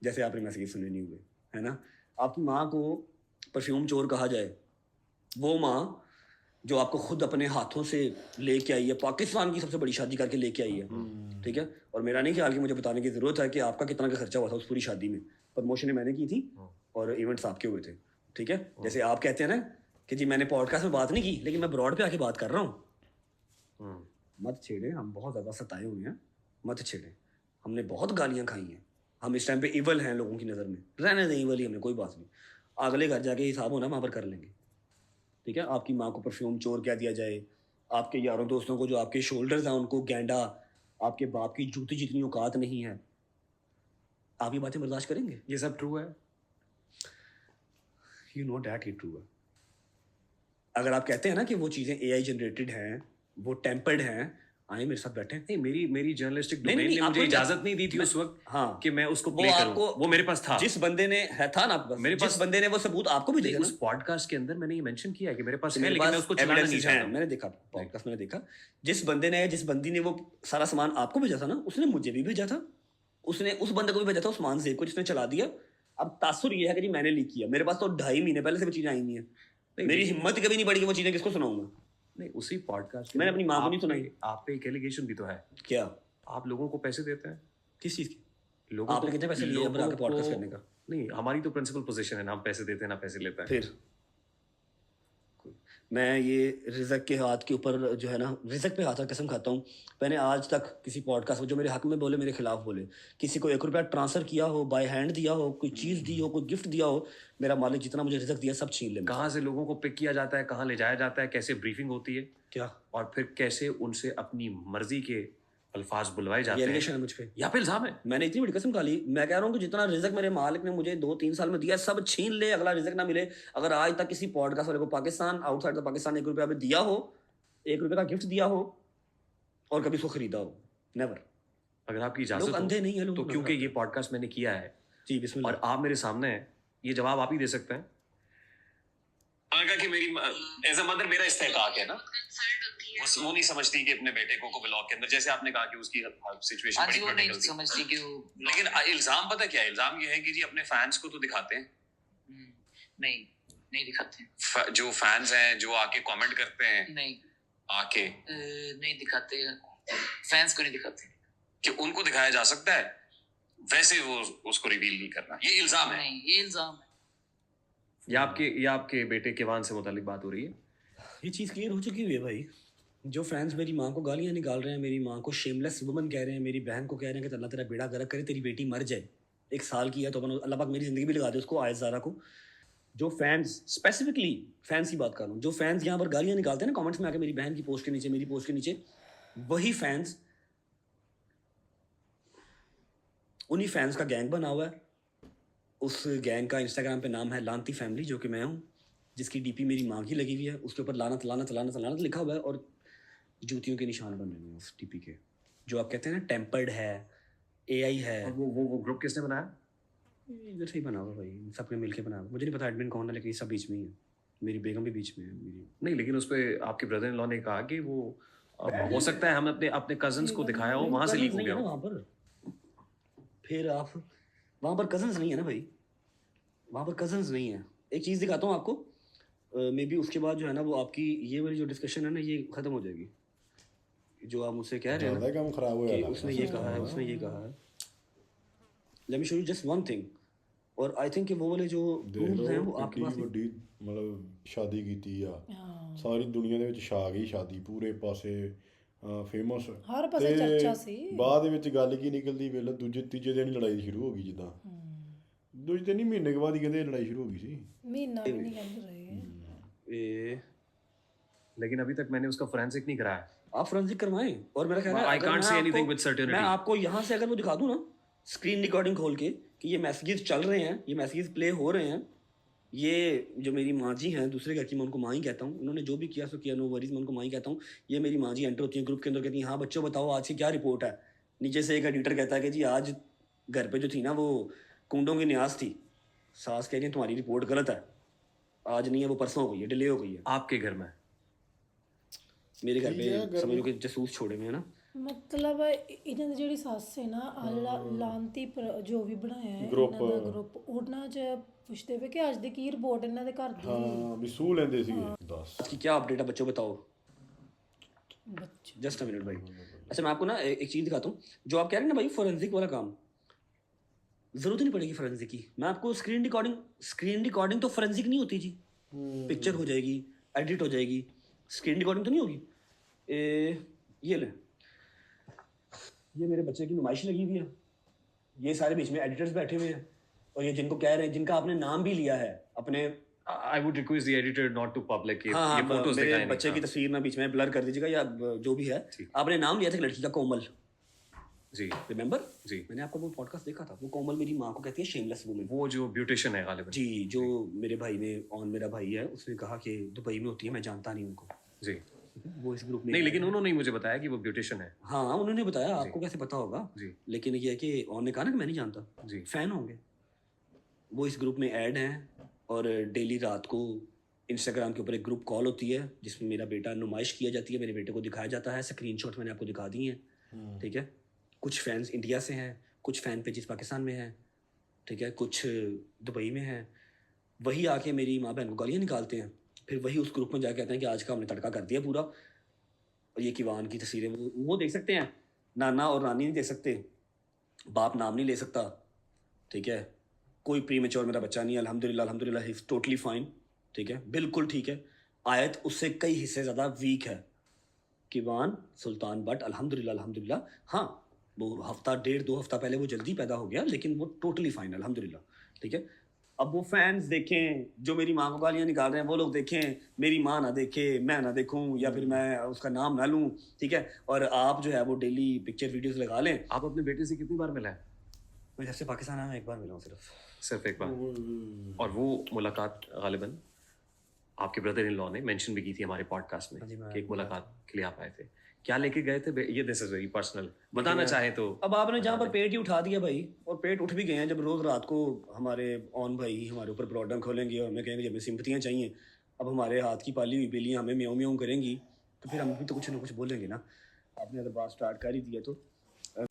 जैसे आपने मैसेज सुने नहीं हुए, है ना? आपकी माँ को परफ्यूम चोर कहा जाए, वो माँ जो आपको खुद अपने हाथों से लेके आई है, पाकिस्तान की सबसे बड़ी शादी करके लेके आई है, ठीक है? और मेरा नहीं ख्याल कि मुझे बताने की जरूरत है कि आपका कितना का खर्चा हुआ था उस पूरी शादी में। प्रमोशनें मैंने की थी और इवेंट्स आपके हुए थे, ठीक है? जैसे आप कहते हैं ना कि जी मैंने पॉडकास्ट में बात नहीं की, लेकिन मैं ब्रॉड पे आके बात कर रहा हूँ। मत छेड़े, हम बहुत ज़्यादा सताए हुए हैं, मत छेड़े। हमने बहुत गालियाँ खाई हैं, हम इस टाइम पे इवल हैं लोगों की नज़र में। रहने दें इवल ही, हमने कोई बात नहीं, अगले घर जाके हिसाब होना वहाँ पर कर लेंगे, ठीक है? आपकी माँ को परफ्यूम चोर कह दिया जाए, आपके यारों दोस्तों को जो आपके शोल्डर्स हैं उनको गैंडा, आपके बाप की जूती जितनी औकात नहीं है, आप ये बातें बर्दाश्त करेंगे? ये सब ट्रू है? यू नो डैट ये ट्रू है। अगर आप कहते हैं ना कि वो चीज़ें AI जनरेटेड हैं, वो टेम्पर्ड हैं, आए मेरे साथ बैठे। नहीं, मेरी जर्नलिस्टिक नहीं, डोमेन नहीं, ने आपको मुझे नहीं- इजाजत नहीं दी थी मैं- उस वक्त हाँ, कि मैं उसको वो प्ले करूं। आपको वो मेरे पास था। जिस बंदे ने है था ना आपके पास, मेरे जिस पास- बंदे ने वो सबूत आपको भी दिया उस पॉडकास्ट के अंदर मैंने ये मेंशन किया है कि मेरे पास है, मेरे लेकिन मैं पास उसको चलाना नहीं evidences हैं, चाहता। मैंने देखा पॉडकास्ट, मैंने देखा जिस बंदी ने वो सारा सामान आपको भेजा था ना, उसने मुझे भी भेजा था, उसने उस बंदे को भी भेजा था, उस्मान ज़ेब को, जिसने चला दिया। अब तासुर ये है कि जी मैंने लीक किया, मेरे पास तो 2.5 महीने पहले से वो चीज़ें आई हुई हैं। मेरी हिम्मत कभी नहीं पड़ी कि वो चीज़ें किसको सुनाऊंगा। नहीं, उसी पॉडकास्ट मैंने अपनी माँ को नहीं सुनाई। आप पे एक एलिगेशन भी तो है, क्या? आप लोगों को पैसे देते हैं। किस चीज़ की? लोगों आपने को- कितने पैसे लिए लोगों बना के पॉडकास्ट को- करने का? नहीं, हमारी तो प्रिंसिपल पोजीशन है ना, हम पैसे देते हैं ना पैसे लेते हैं। फिर मैं ये रिज़क के हाथ के ऊपर जो है ना, रिज़क पे हाथ रख कसम खाता हूँ, मैंने आज तक किसी पॉडकास्ट में जो मेरे हक में बोले, मेरे खिलाफ बोले, किसी को 1 रुपया ट्रांसफर किया हो, बाय हैंड दिया हो, कोई चीज़ दी हो, कोई गिफ्ट दिया हो, मेरा मालिक जितना मुझे रिज़क दिया सब छीन ले। कहाँ से लोगों को पिक किया जाता है, कहाँ ले जाया जाता है, कैसे ब्रीफिंग होती है, क्या और फिर कैसे उनसे अपनी मर्जी के अल्फाज बुलवाए ये जाते हैं, एलिगेशन है मुझ पे? या फिर इल्जाम है। मैंने इतनी बड़ी कसम खा ली, मैं कह रहा हूँ कि जितना रिज़क मेरे मालिक ने मुझे 2-3 साल में दिया सब छीन ले, अगला रिज़क ना मिले। अगर आज तक किसी पॉडकास्ट वाले को पाकिस्तान, आउटसाइड द पाकिस्तान 1 रुपया भी दिया हो, 1 रुपये का गिफ्ट दिया हो और कभी उसको खरीदा हो, नेवर। अगर आपकी लोग इजाजत अंधे नहीं है, हो लोग तो, क्योंकि ये पॉडकास्ट मैंने किया है जी बिस्मिल्लाह। और आप मेरे सामने हैं, ये जवाब आप ही दे सकते हैं। कहा कि मेरी एज अ मदर मेरा इस्तेहकाक है ना, वो नहीं समझती कि अपने बेटे को व्लॉग के अंदर, जैसे आपने कहा कि उसकी सिचुएशन आज बड़ी वो नहीं क्रिटिकल थी, समझती कि वो लेकिन इल्जाम पता क्या है? इल्जाम ये है कि जी अपने फैंस को तो दिखाते हैं, नहीं नहीं दिखाते, जो फैंस हैं जो आके कमेंट करते हैं नहीं आके, नहीं दिखाते, फैंस को नहीं दिखाते, कि उनको दिखाया जा सकता है, वैसे वो उसको रिवील नहीं करना, ये इल्जाम है। नहीं ये इल्जाम है। या आपके बेटे केवान से मुतालिक बात हो रही है? ये चीज़ क्लियर हो चुकी हुई है भाई। जो फैंस मेरी माँ को गालियाँ निकाल रहे हैं, मेरी माँ को शेमलेस वुमन कह रहे हैं, मेरी बहन को कह रहे हैं कि अल्लाह तेरा बेड़ा गर्क करे, तेरी बेटी मर जाए, 1 साल की है तो अपन अल्लाह पाक मेरी ज़िंदगी भी लगा दे उसको, आयत ज़ारा को। जो फैंस, स्पेसिफिकली फैंस की बात कर रहा हूँ, जो फैंस यहाँ पर गालियाँ निकालते हैं ना कमेंट्स में आके, मेरी बहन की पोस्ट के नीचे, मेरी पोस्ट के नीचे, वही फैंस, उन्हीं फैंस का गैंग बना हुआ है। उस गैंग का इंस्टाग्राम पे नाम है लानती फैमिली, जो कि मैं हूँ, जिसकी डीपी मेरी माँ की लगी हुई है, उसके ऊपर लानत लानत लानत लानत लिखा हुआ है और जूतियों के निशान बन रहे हैं उस डीपी के। जो आप कहते हैं ना टेम्पर्ड है, AI है, और वो ग्रुप किसने बनाया? इधर से ही बना हुआ भाई, सबने मिलके बना हुआ। मुझे नहीं पता एडमिन कौन है, लेकिन ये सब बीच में ही है, मेरी बेगम भी बीच में है मेरी। नहीं, लेकिन उस पे आपके ब्रदर इन लॉ ने कहा कि वो हो सकता है हम अपने कजन्स को दिखाया हो, वहां से लीक हो गया हो। वहाँ पर फिर आप वहाँ पर कजन्स नहीं है ना भाई, वहाँ पर कजन्स नहीं है। एक चीज़ दिखाता हूँ आपको, मे बी उसके बाद जो है ना वो आपकी ये वाली जो डिस्कशन है ना ये ख़त्म हो जाएगी। जो आप मुझसे कह रहे हैं ज्यादा ना काम खराब हो कि जाता उसने ये कहा है, उसने ये कहा है, let me show you just one thing. और आई थिंक कि वो वाले जो ਦੇਖ रूल्स हैं ਲਓ वो आपके ਕਿੰਨੀ पास नहीं। ਵੱਡੀ ਮਤਲਬ ਸ਼ਾਦੀ ਕੀਤੀ ਆ ਸਾਰੀ ਦੁਨੀਆ ਦੇ ਵਿੱਚ ਛਾ ਗਈ ਸ਼ਾਦੀ ਪੂਰੇ ਪਾਸੇ ਫੇਮਸ ਹਰ ਪਾਸੇ ਚਰਚਾ ਸੀ। ਬਾਅਦ ਦੇ ਵਿੱਚ ਗੱਲ ਕੀ ਨਿਕਲਦੀ ਵੇਲੇ ਦੂਜੇ ਤੀਜੇ ਦਿਨ ਹੀ ਲੜਾਈ ਸ਼ੁਰੂ ਹੋ ਗਈ ਜਿੱਦਾਂ ਦੂਜੇ ਦਿਨ ਹੀ ਮਹੀਨੇ ਕੇ ਬਾਅਦ ਹੀ ਕਹਿੰਦੇ ਲੜਾਈ ਸ਼ੁਰੂ ਹੋ ਗਈ ਸੀ ਮਹੀਨਾ ਵੀ ਨਹੀਂ ਕਹਿੰਦੇ ਰਹੇ। लेकिन अभी तक मैंने उसका फोरेंसिक नहीं कराया। आप फोरेंसिक करवाएं। और मेरा ख्याल है I अगर can't मैं say anything आपको- with certainty. मैं आपको यहाँ से अगर वो दिखा दूँ ना स्क्रीन रिकॉर्डिंग खोल के कि ये मैसेजेस चल रहे हैं, ये मैसेजेस प्ले हो रहे हैं, ये जो मेरी माँ जी हैं दूसरे घर की, मैं उनको माँ ही कहता हूँ, उन्होंने जो भी किया सो किया, नो वरीज, मैं उनको माँ ही कहता हूँ। ये मेरी माँ जी एंटर होती हैं ग्रुप के अंदर, कहती हैं हाँ बच्चों बताओ आज की क्या रिपोर्ट है। नीचे से एक एडिटर कहता है कि जी आज घर पे जो थी ना वो कुंडों की न्यास थी, सास कह रही है तुम्हारी रिपोर्ट गलत है, आज नहीं है वो परसों हो गई है, डिले हो गई है। आपके घर में? मेरे घर पे समझ लो कि जसूस छोड़े हुए हैं ना। ਮਤਲਬ ਇਹਨਾਂ ਦੀ ਜਿਹੜੀ ਸੱਸ ਹੈ ਨਾ ਲਾਂਤੀ ਜੋ ਵੀ ਬਣਾਇਆ ਹੈ Group। ਇਹਨਾਂ ਦਾ ਗਰੁੱਪ, ਉਹਨਾਂ 'ਚ ਪੁੱਛਦੇ ਪਏ ਕਿ ਅੱਜ ਦੀ ਕੀ ਰਿਪੋर्ट ਇਹਨਾਂ ਦੇ ਘਰ ਦੀ ਹਾਂ ਵੀ ਸੂਹ ਲੈਂਦੇ ਸੀਗੇ 10 कि क्या अपडेट है बच्चों बताओ। ਬੱਚੇ। जस्ट अ मिनट भाई। अच्छा मैं आपको ना एक चीज़ दिखाता हूँ, जो आप कह रहे हैं ना भाई फॉरेंसिक वाला काम, ज़रूरत ही नहीं पड़ेगी फॉरेंसिक की। मैं आपको स्क्रीन रिकॉर्डिंग तो फॉरेंसिक नहीं होती जी, पिक्चर हो जाएगी, एडिट हो जाएगी, स्क्रीन रिकॉर्डिंग तो नहीं होगी। ये ले, ये मेरे बच्चे की नुमाइश लगी हुई है, ये सारे बीच में एडिटर्स बैठे हुए हैं, और ये जिनको कह रहे हैं, जिनका आपने नाम भी लिया है अपने। I would request the editor not to public ये हाँ, फोटोज मेरे दिखाएं बच्चे की तस्वीर ना बीच में ब्लर कर दीजिएगा, या जो भी है। आपने नाम लिया था लड़की का कोमल, जी रिमेंबर जी। मैंने आपका वो पॉडकास्ट देखा था। वो कोमल मेरी माँ को कहती है शेमलेस वुमन। वो जो ब्यूटिशियन है गालिबन। जी, जो मेरे भाई ने मेरा भाई है, उसने कहा कि दुबई में होती है, मैं जानता नहीं उनको। जी वो इस ग्रुप में नहीं, लेकिन उन्होंने ही मुझे बताया कि वो ब्यूटिशियन है। हाँ उन्होंने बताया, आपको कैसे पता होगा जी लेकिन ये है कि ने कहा ना कि मैं नहीं जानता, जी। फैन होंगे वो इस ग्रुप में ऐड हैं, और डेली रात को इंस्टाग्राम के ऊपर एक ग्रुप कॉल होती है जिसमें मेरा बेटा नुमाइश किया जाती है, मेरे बेटे को दिखाया जाता है, स्क्रीनशॉट मैंने आपको दिखा दी हैं। ठीक है, कुछ फैंस इंडिया से हैं, कुछ फ़ैन पेजेस पाकिस्तान में हैं, ठीक है, कुछ दुबई में हैं। वही आके मेरी माँ बहन को गालियाँ निकालते हैं, फिर वही उस ग्रुप में जाके कहते हैं कि आज का हमने तड़का कर दिया पूरा। और ये किवान की तस्वीरें वो देख सकते हैं, नाना और नानी नहीं देख सकते, बाप नाम नहीं ले सकता, ठीक है, कोई प्रीमेच्योर मेरा बच्चा नहीं है, अल्हम्दुलिल्लाह अल्हम्दुलिल्लाह, ही इज़ टोटली फाइन, ठीक है, बिल्कुल ठीक है। आयत उससे कई हिस्से ज़्यादा वीक है। किवान सुल्तान बट अल्हम्दुलिल्लाह अल्हम्दुलिल्लाह, हाँ वो हफ्ता डेढ़ 2 हफ्ता पहले वो जल्दी पैदा हो गया, लेकिन वो टोटली फाइन अल्हम्दुलिल्लाह, ठीक है। अब वो फैंस देखें जो मेरी माँ को गालियाँ निकाल रहे हैं, वो लोग देखें, मेरी माँ ना देखे, मैं ना देखूं, या फिर मैं उसका नाम ना लूं, ठीक है। और आप जो है वो डेली पिक्चर वीडियोस लगा लें। आप अपने बेटे से कितनी बार मिला है? मैं जब से पाकिस्तान आया एक बार मिला हूँ सिर्फ एक बार। और वो मुलाकात गालिबन आपके ब्रदर इन लॉ ने मेंशन भी की थी हमारे पॉडकास्ट में कि एक मुलाकात के लिए आप आए थे। क्या लेके गए थे? ये दिस इज वेरी पर्सनल, बताना चाहे तो। अब आपने जहाँ पर पेट ही उठा दिया भाई, और पेट उठ भी गए हैं, जब रोज़ रात को हमारे ऑन भाई हमारे ऊपर ब्रॉडम खोलेंगे और हमें कहेंगे हमें सिंपतियाँ चाहिए, अब हमारे हाथ की पाली हुई बिल्लियाँ हमें म्याऊं म्याऊं करेंगी, तो फिर हम भी तो कुछ ना कुछ बोलेंगे ना। आपने अगर बात स्टार्ट कर ही दिया तो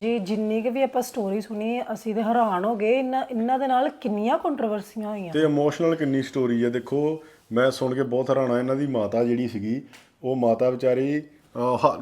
ਜੀ ਜਿੰਨੀ ਕਿ ਵੀ ਆਪਾਂ ਸਟੋਰੀ ਸੁਣੀ ਅਸੀਂ ਤੇ ਹੈਰਾਨ ਹੋ ਗਏ, ਇਹਨਾਂ ਦੇ ਨਾਲ ਕਿੰਨੀਆਂ ਕੰਟਰੋਵਰਸੀਆਂ ਹੋਈਆਂ ਤੇ ਇਮੋਸ਼ਨਲ ਕਿੰਨੀ ਸਟੋਰੀ ਹੈ। ਦੇਖੋ ਮੈਂ ਸੁਣ ਕੇ ਬਹੁਤ ਹੈਰਾਨ ਆ। ਇਹਨਾਂ ਦੀ ਮਾਤਾ ਜਿਹੜੀ ਸੀਗੀ, ਉਹ ਮਾਤਾ ਵਿਚਾਰੀ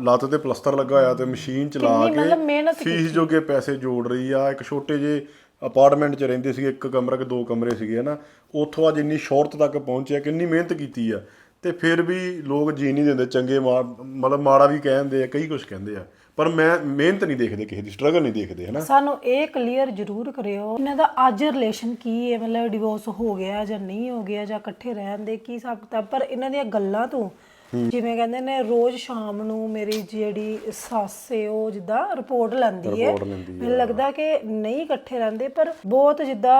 ਲੱਤ ਤੇ ਪਲਸਤਰ ਲੱਗਾ ਹੋਇਆ ਤੇ ਮਸ਼ੀਨ ਚਲਾ ਕੇ ਫੀਸ ਜੋਗੇ ਪੈਸੇ ਜੋੜ ਰਹੀ ਆ। ਇੱਕ ਛੋਟੇ ਜਿਹੇ ਅਪਾਰਟਮੈਂਟ 'ਚ ਰਹਿੰਦੇ ਸੀਗੇ, ਇੱਕ ਕਮਰਾ ਕਿ 2 ਕਮਰੇ ਸੀਗੇ ਹੈ ਨਾ, ਉੱਥੋਂ ਅੱਜ ਇੰਨੀ ਸ਼ੋਹਰਤ ਤੱਕ ਪਹੁੰਚਿਆ, ਕਿੰਨੀ ਮਿਹਨਤ ਕੀਤੀ ਆ, ਤੇ ਫਿਰ ਵੀ ਲੋਕ ਜੀ ਨਹੀਂ ਦਿੰਦੇ, ਚੰਗੇ ਮਤਲਬ ਮਾੜਾ ਵੀ ਕਹਿੰਦੇ ਆ, ਕਈ ਕੁਝ ਕਹਿੰਦੇ ਆ, ਪਰ ਮੈਂ ਮਿਹਨਤ ਨਹੀਂ ਦੇਖਦੇ, ਕਿਸੇ ਦੀ ਸਟਰਗਲ ਨਹੀਂ ਦੇਖਦੇ, ਹੈ ਨਾ। ਸਾਨੂੰ ਇਹ ਕਲੀਅਰ ਜ਼ਰੂਰ ਕਰਿਓ ਇਹਨਾਂ ਦਾ ਅੱਜ ਰਿਲੇਸ਼ਨ ਕੀ ਹੈ, ਮਤਲਬ ਡਿਵੋਰਸ ਹੋ ਗਿਆ ਜਾਂ ਨਹੀਂ ਹੋ ਗਿਆ, ਜਾਂ ਇਕੱਠੇ ਰਹਿਣ ਦੇ ਕੀ ਹਿਸਾਬ ਕਿਤਾਬ। ਪਰ ਇਹਨਾਂ ਦੀਆਂ ਗੱਲਾਂ ਤੋਂ ਜਿਵੇਂ ਕਹਿੰਦੇ ਨੇ ਰੋਜ਼ ਸ਼ਾਮ ਨੂੰ ਮੇਰੀ ਜਿਹੜੀ ਸੱਸ ਹੈ ਉਹ ਜਿੱਦਾਂ ਰਿਪੋਰਟ ਲੈਂਦੀ ਹੈ, ਮੈਨੂੰ ਲੱਗਦਾ ਕਿ ਨਹੀਂ ਇਕੱਠੇ ਰਹਿੰਦੇ, ਪਰ ਬਹੁਤ ਜਿੱਦਾਂ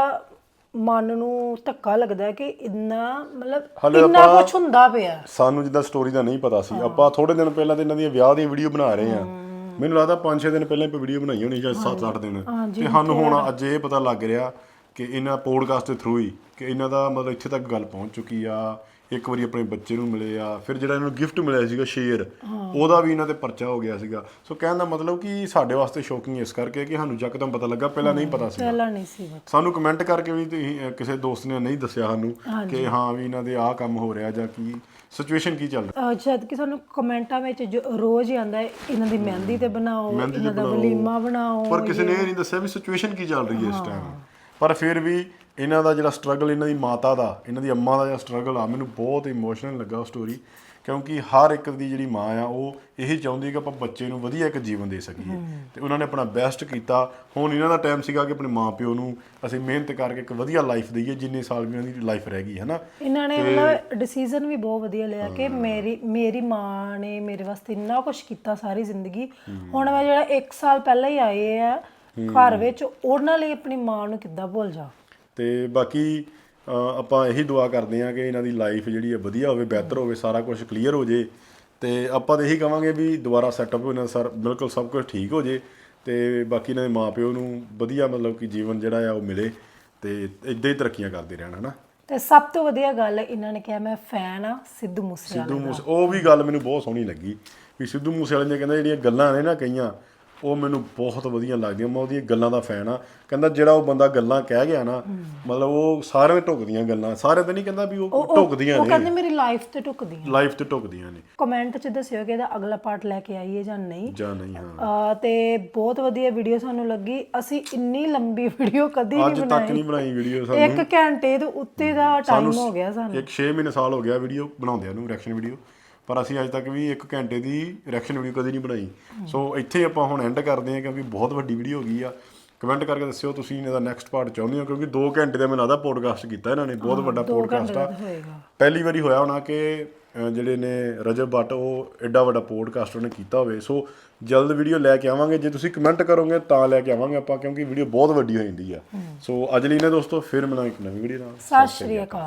ਮਨ ਨੂੰ ਧੱਕਾ ਲੱਗਦਾ ਕਿ ਇੰਨਾ ਮਤਲਬ ਇੰਨਾ ਕੁਝ ਹੁੰਦਾ ਪਿਆ। ਸਾਨੂੰ ਜਿੱਦਾਂ ਸਟੋਰੀ ਦਾ ਨਹੀਂ ਪਤਾ ਸੀ, ਆਪਾਂ ਥੋੜੇ ਦਿਨ ਪਹਿਲਾਂ ਤੇ ਇਹਨਾਂ ਦੀਆਂ ਵਿਆਹ ਦੀਆਂ ਵੀਡੀਓ ਬਣਾ ਰਹੇ ਆ। ਮੈਨੂੰ ਲੱਗਦਾ 5-6 ਦਿਨ ਪਹਿਲਾਂ ਹੀ ਵੀਡੀਓ ਬਣਾਈ ਹੋਣੀ, ਜਾਂ 7-8 ਦਿਨ, ਤੇ ਸਾਨੂੰ ਹੁਣ ਅੱਜ ਇਹ ਪਤਾ ਲੱਗ ਰਿਹਾ ਕਿ ਇਹਨਾਂ ਪੋਡਕਾਸਟ ਦੇ ਥਰੂ ਹੀ ਕਿ ਇਹਨਾਂ ਦਾ ਮਤਲਬ ਇੱਥੇ ਤੱਕ ਗੱਲ ਪਹੁੰਚ ਚੁੱਕੀ ਆ। ਇੱਕ ਵਾਰੀ ਆਪਣੇ ਬੱਚੇ ਨੂੰ ਮਿਲੇ ਆ, ਫਿਰ ਜਿਹੜਾ ਇਹਨਾਂ ਨੂੰ ਗਿਫਟ ਮਿਲਿਆ ਸੀਗਾ ਸ਼ੇਅਰ, ਉਹਦਾ ਵੀ ਇਹਨਾਂ ਤੇ ਪਰਚਾ ਹੋ ਗਿਆ ਸੀਗਾ। ਸੋ ਕਹਿਣ ਦਾ ਮਤਲਬ ਕਿ ਸਾਡੇ ਵਾਸਤੇ ਸ਼ੌਕਿੰਗ ਇਸ ਕਰਕੇ ਕਿ ਸਾਨੂੰ ਯਕਦਮ ਪਤਾ ਲੱਗਾ, ਪਹਿਲਾਂ ਨਹੀਂ ਪਤਾ ਸੀ। ਪਹਿਲਾਂ ਨਹੀਂ ਸੀ ਸਾਨੂੰ ਕਮੈਂਟ ਕਰਕੇ ਵੀ ਤੁਸੀਂ ਕਿਸੇ ਦੋਸਤ ਨੇ ਨਹੀਂ ਦੱਸਿਆ ਸਾਨੂੰ ਕਿ ਹਾਂ ਵੀ ਇਹਨਾਂ ਦੇ ਆਹ ਕੰਮ ਹੋ ਰਿਹਾ ਜਾਂ ਕੀ ਸਿਚੁਏਸ਼ਨ ਕੀ ਚੱਲ ਰਿਹਾ। ਜਦ ਕਿ ਸਾਨੂੰ ਕਮੈਂਟਾਂ ਵਿੱਚ ਰੋਜ਼ ਹੀ ਆਉਂਦਾ ਇਹਨਾਂ ਦੀ ਮਹਿੰਦੀ ਤੇ ਬਣਾਓ, ਇਹਨਾਂ ਦਾ ਵਲੀਮਾ ਬਣਾਓ, ਪਰ ਕਿਸੇ ਨੇ ਇਹ ਨਹੀਂ ਦੱਸਿਆ ਵੀ ਸਿਚੁਏਸ਼ਨ ਕੀ ਚੱਲ ਰਹੀ ਹੈ ਇਸ ਟਾਈਮ। ਪਰ ਫਿਰ ਵੀ ਇਹਨਾਂ ਦਾ ਜਿਹੜਾ ਸਟਰਗਲ, ਇਹਨਾਂ ਦੀ ਮਾਤਾ ਦਾ, ਇਹਨਾਂ ਦੀ ਅੰਮਾ ਦਾ ਜਿਹੜਾ ਸਟਰਗਲ ਆ, ਮੈਨੂੰ ਬਹੁਤ ਇਮੋਸ਼ਨਲ ਲੱਗਾ ਉਹ ਸਟੋਰੀ, ਕਿਉਂਕਿ ਹਰ ਇੱਕ ਦੀ ਜਿਹੜੀ ਮਾਂ ਆ ਉਹ ਇਹੀ ਚਾਹੁੰਦੀ ਕਿ ਆਪਾਂ ਬੱਚੇ ਨੂੰ ਵਧੀਆ ਇੱਕ ਜੀਵਨ ਦੇ ਸਕੀਏ, ਤੇ ਉਹਨਾਂ ਨੇ ਆਪਣਾ ਬੈਸਟ ਕੀਤਾ। ਹੁਣ ਇਹਨਾਂ ਦਾ ਟਾਈਮ ਸੀਗਾ ਕਿ ਆਪਣੇ ਮਾਂ ਪਿਓ ਨੂੰ ਅਸੀਂ ਮਿਹਨਤ ਕਰਕੇ ਇੱਕ ਵਧੀਆ ਲਾਈਫ ਦਈਏ, ਜਿੰਨੇ ਸਾਲ ਵੀ ਉਹਨਾਂ ਦੀ ਲਾਈਫ ਰਹਿ ਗਈ, ਹੈ ਨਾ। ਇਹਨਾਂ ਨੇ ਮਤਲਬ ਡਿਸੀਜ਼ਨ ਵੀ ਬਹੁਤ ਵਧੀਆ ਲਿਆ ਕਿ ਮੇਰੀ ਮਾਂ ਨੇ ਮੇਰੇ ਵਾਸਤੇ ਇੰਨਾ ਕੁਛ ਕੀਤਾ ਸਾਰੀ ਜ਼ਿੰਦਗੀ। ਹੁਣ ਮੈਂ ਜਿਹੜਾ 1 ਸਾਲ ਪਹਿਲਾਂ ਹੀ ਆਏ ਆ ਘਰ ਵਿੱਚ ਉਹਨਾਂ ਲਈ ਆਪਣੀ ਮਾਂ ਨੂੰ ਕਿੱਦਾਂ ਭੁੱਲ ਜਾ। ਤੇ ਬਾਕੀ ਆਪਾਂ ਇਹੀ ਦੁਆ ਕਰਦੇ ਹਾਂ ਕਿ ਇਹਨਾਂ ਦੀ ਲਾਈਫ ਜਿਹੜੀ ਹੈ ਵਧੀਆ ਹੋਵੇ, ਬਿਹਤਰ ਹੋਵੇ, ਸਾਰਾ ਕੁਝ ਕਲੀਅਰ ਹੋ ਜੇ। ਤੇ ਆਪਾਂ ਤਾਂ ਇਹੀ ਕਵਾਂਗੇ ਵੀ ਦੁਬਾਰਾ ਸੈਟਅਪ ਇਹਨਾਂ ਦਾ ਬਿਲਕੁਲ ਸਭ ਕੁਝ ਠੀਕ ਹੋ ਜੇ ਤੇ ਬਾਕੀ ਇਹਨਾਂ ਦੇ ਮਾਪਿਓ ਨੂੰ ਵਧੀਆ ਮਤਲਬ ਕਿ ਜੀਵਨ ਜਿਹੜਾ ਆ ਉਹ ਮਿਲੇ ਤੇ ਇੱਦਾਂ ਹੀ ਤਰੱਕੀਆਂ ਕਰਦੇ ਰਹਿਣ, ਹਨਾ। ਤੇ ਸਭ ਤੋਂ ਵਧੀਆ ਗੱਲ ਇਹਨਾਂ ਨੇ ਕਿਹਾ ਮੈਂ ਫੈਨ ਆ ਸਿੱਧੂ ਮੂਸੇਵਾਲੇ ਦਾ। ਉਹ ਵੀ ਗੱਲ ਮੈਨੂੰ ਬਹੁਤ ਸੋਹਣੀ ਲੱਗੀ ਵੀ ਸਿੱਧੂ ਮੂਸੇਵਾਲੇ ਨੇ ਕਹਿੰਦਾ ਜਿਹੜੀਆਂ ਗੱਲਾਂ ਨੇ ਨਾ ਕਈਆਂ ਉਹ ਮੈਨੂੰ ਬਹੁਤ ਵਧੀਆ ਲੱਗਦੀਆਂ, ਮੈਂ ਉਹਦੀਆਂ ਗੱਲਾਂ ਦਾ ਫੈਨ ਆ। ਕਹਿੰਦਾ ਜਿਹੜਾ ਉਹ ਬੰਦਾ ਗੱਲਾਂ ਕਹਿ ਗਿਆ ਨਾ ਮਤਲਬ ਉਹ ਸਾਰਿਆਂ ਦੇ ਢੁੱਕਦੀਆਂ ਗੱਲਾਂ, ਸਾਰਿਆਂ ਤੇ ਨਹੀਂ ਕਹਿੰਦਾ ਵੀ ਉਹ ਢੁੱਕਦੀਆਂ ਉਹ ਨੇ, ਕਹਿੰਦੇ ਮੇਰੀ ਲਾਈਫ ਤੇ ਢੁੱਕਦੀਆਂ, ਲਾਈਫ ਤੇ ਢੁੱਕਦੀਆਂ ਨੇ। ਕਮੈਂਟ 'ਚ ਦੱਸਿਓ ਕਿ ਇਹਦਾ ਅਗਲਾ ਪਾਰਟ ਲੈ ਕੇ ਆਈਏ ਜਾਂ ਨਹੀਂ। ਹਾਂ ਤੇ ਬਹੁਤ ਵਧੀਆ ਵੀਡੀਓ ਸਾਨੂੰ ਲੱਗੀ। ਅਸੀਂ ਇੰਨੀ ਲੰਬੀ ਵੀਡੀਓ ਕਦੀ ਨਹੀਂ ਅੱਜ ਤੱਕ ਨਹੀਂ ਬਣਾਈ ਵੀਡੀਓ ਸਾਨੂੰ, 1 ਘੰਟੇ ਤੋਂ ਉੱਤੇ ਦਾ ਟਾਈਮ ਹੋ ਗਿਆ ਸਾਨੂੰ। 6 ਮਹੀਨੇ ਸਾਲ ਹੋ ਗਿਆ ਵੀਡੀਓ ਬਣਾਉਂਦਿਆਂ ਨੂੰ, ਰਿਐਕਸ਼ਨ ਵੀਡੀਓ, ਪਰ ਅਸੀਂ ਅੱਜ ਤੱਕ ਵੀ 1 ਘੰਟੇ ਦੀ ਰਿਐਕਸ਼ਨ ਵੀਡੀਓ ਕਦੀ ਨਹੀਂ ਬਣਾਈ। ਸੋ ਇੱਥੇ ਆਪਾਂ ਹੁਣ ਐਂਡ ਕਰਦੇ ਹਾਂ ਕਿਉਂਕਿ ਬਹੁਤ ਵੱਡੀ ਵੀਡੀਓ ਹੋ ਗਈ ਆ। ਕਮੈਂਟ ਕਰਕੇ ਦੱਸਿਓ ਤੁਸੀਂ ਇਹਦਾ ਨੈਕਸਟ ਪਾਰਟ ਚਾਹੁੰਦੇ ਹੋ, ਕਿਉਂਕਿ 2 ਘੰਟੇ ਦਾ ਮੈਨੂੰ ਲੱਗਦਾ ਪੋਡਕਾਸਟ ਕੀਤਾ ਇਹਨਾਂ ਨੇ, ਬਹੁਤ ਵੱਡਾ ਪੋਡਕਾਸਟ ਆ। ਪਹਿਲੀ ਵਾਰੀ ਹੋਇਆ ਹੋਣਾ ਕਿ ਜਿਹੜੇ ਨੇ ਰਜਬ ਬੱਟ ਉਹ ਐਡਾ ਵੱਡਾ ਪੋਡਕਾਸਟ ਉਹਨੇ ਕੀਤਾ ਹੋਵੇ। ਸੋ ਜਲਦ ਵੀਡੀਓ ਲੈ ਕੇ ਆਵਾਂਗੇ, ਜੇ ਤੁਸੀਂ ਕਮੈਂਟ ਕਰੋਗੇ ਤਾਂ ਲੈ ਕੇ ਆਵਾਂਗੇ ਆਪਾਂ, ਕਿਉਂਕਿ ਵੀਡੀਓ ਬਹੁਤ ਵੱਡੀ ਹੋ ਜਾਂਦੀ ਆ। ਸੋ ਅੱਜ ਲਈ ਨਾ ਦੋਸਤੋ ਫਿਰ ਮਿਲਾਂਗੇ ਇੱਕ ਨਵੀਂ ਵੀਡੀਓ ਨਾਲ। ਸਤਿ ਸ਼੍ਰੀ ਅਕਾਲ।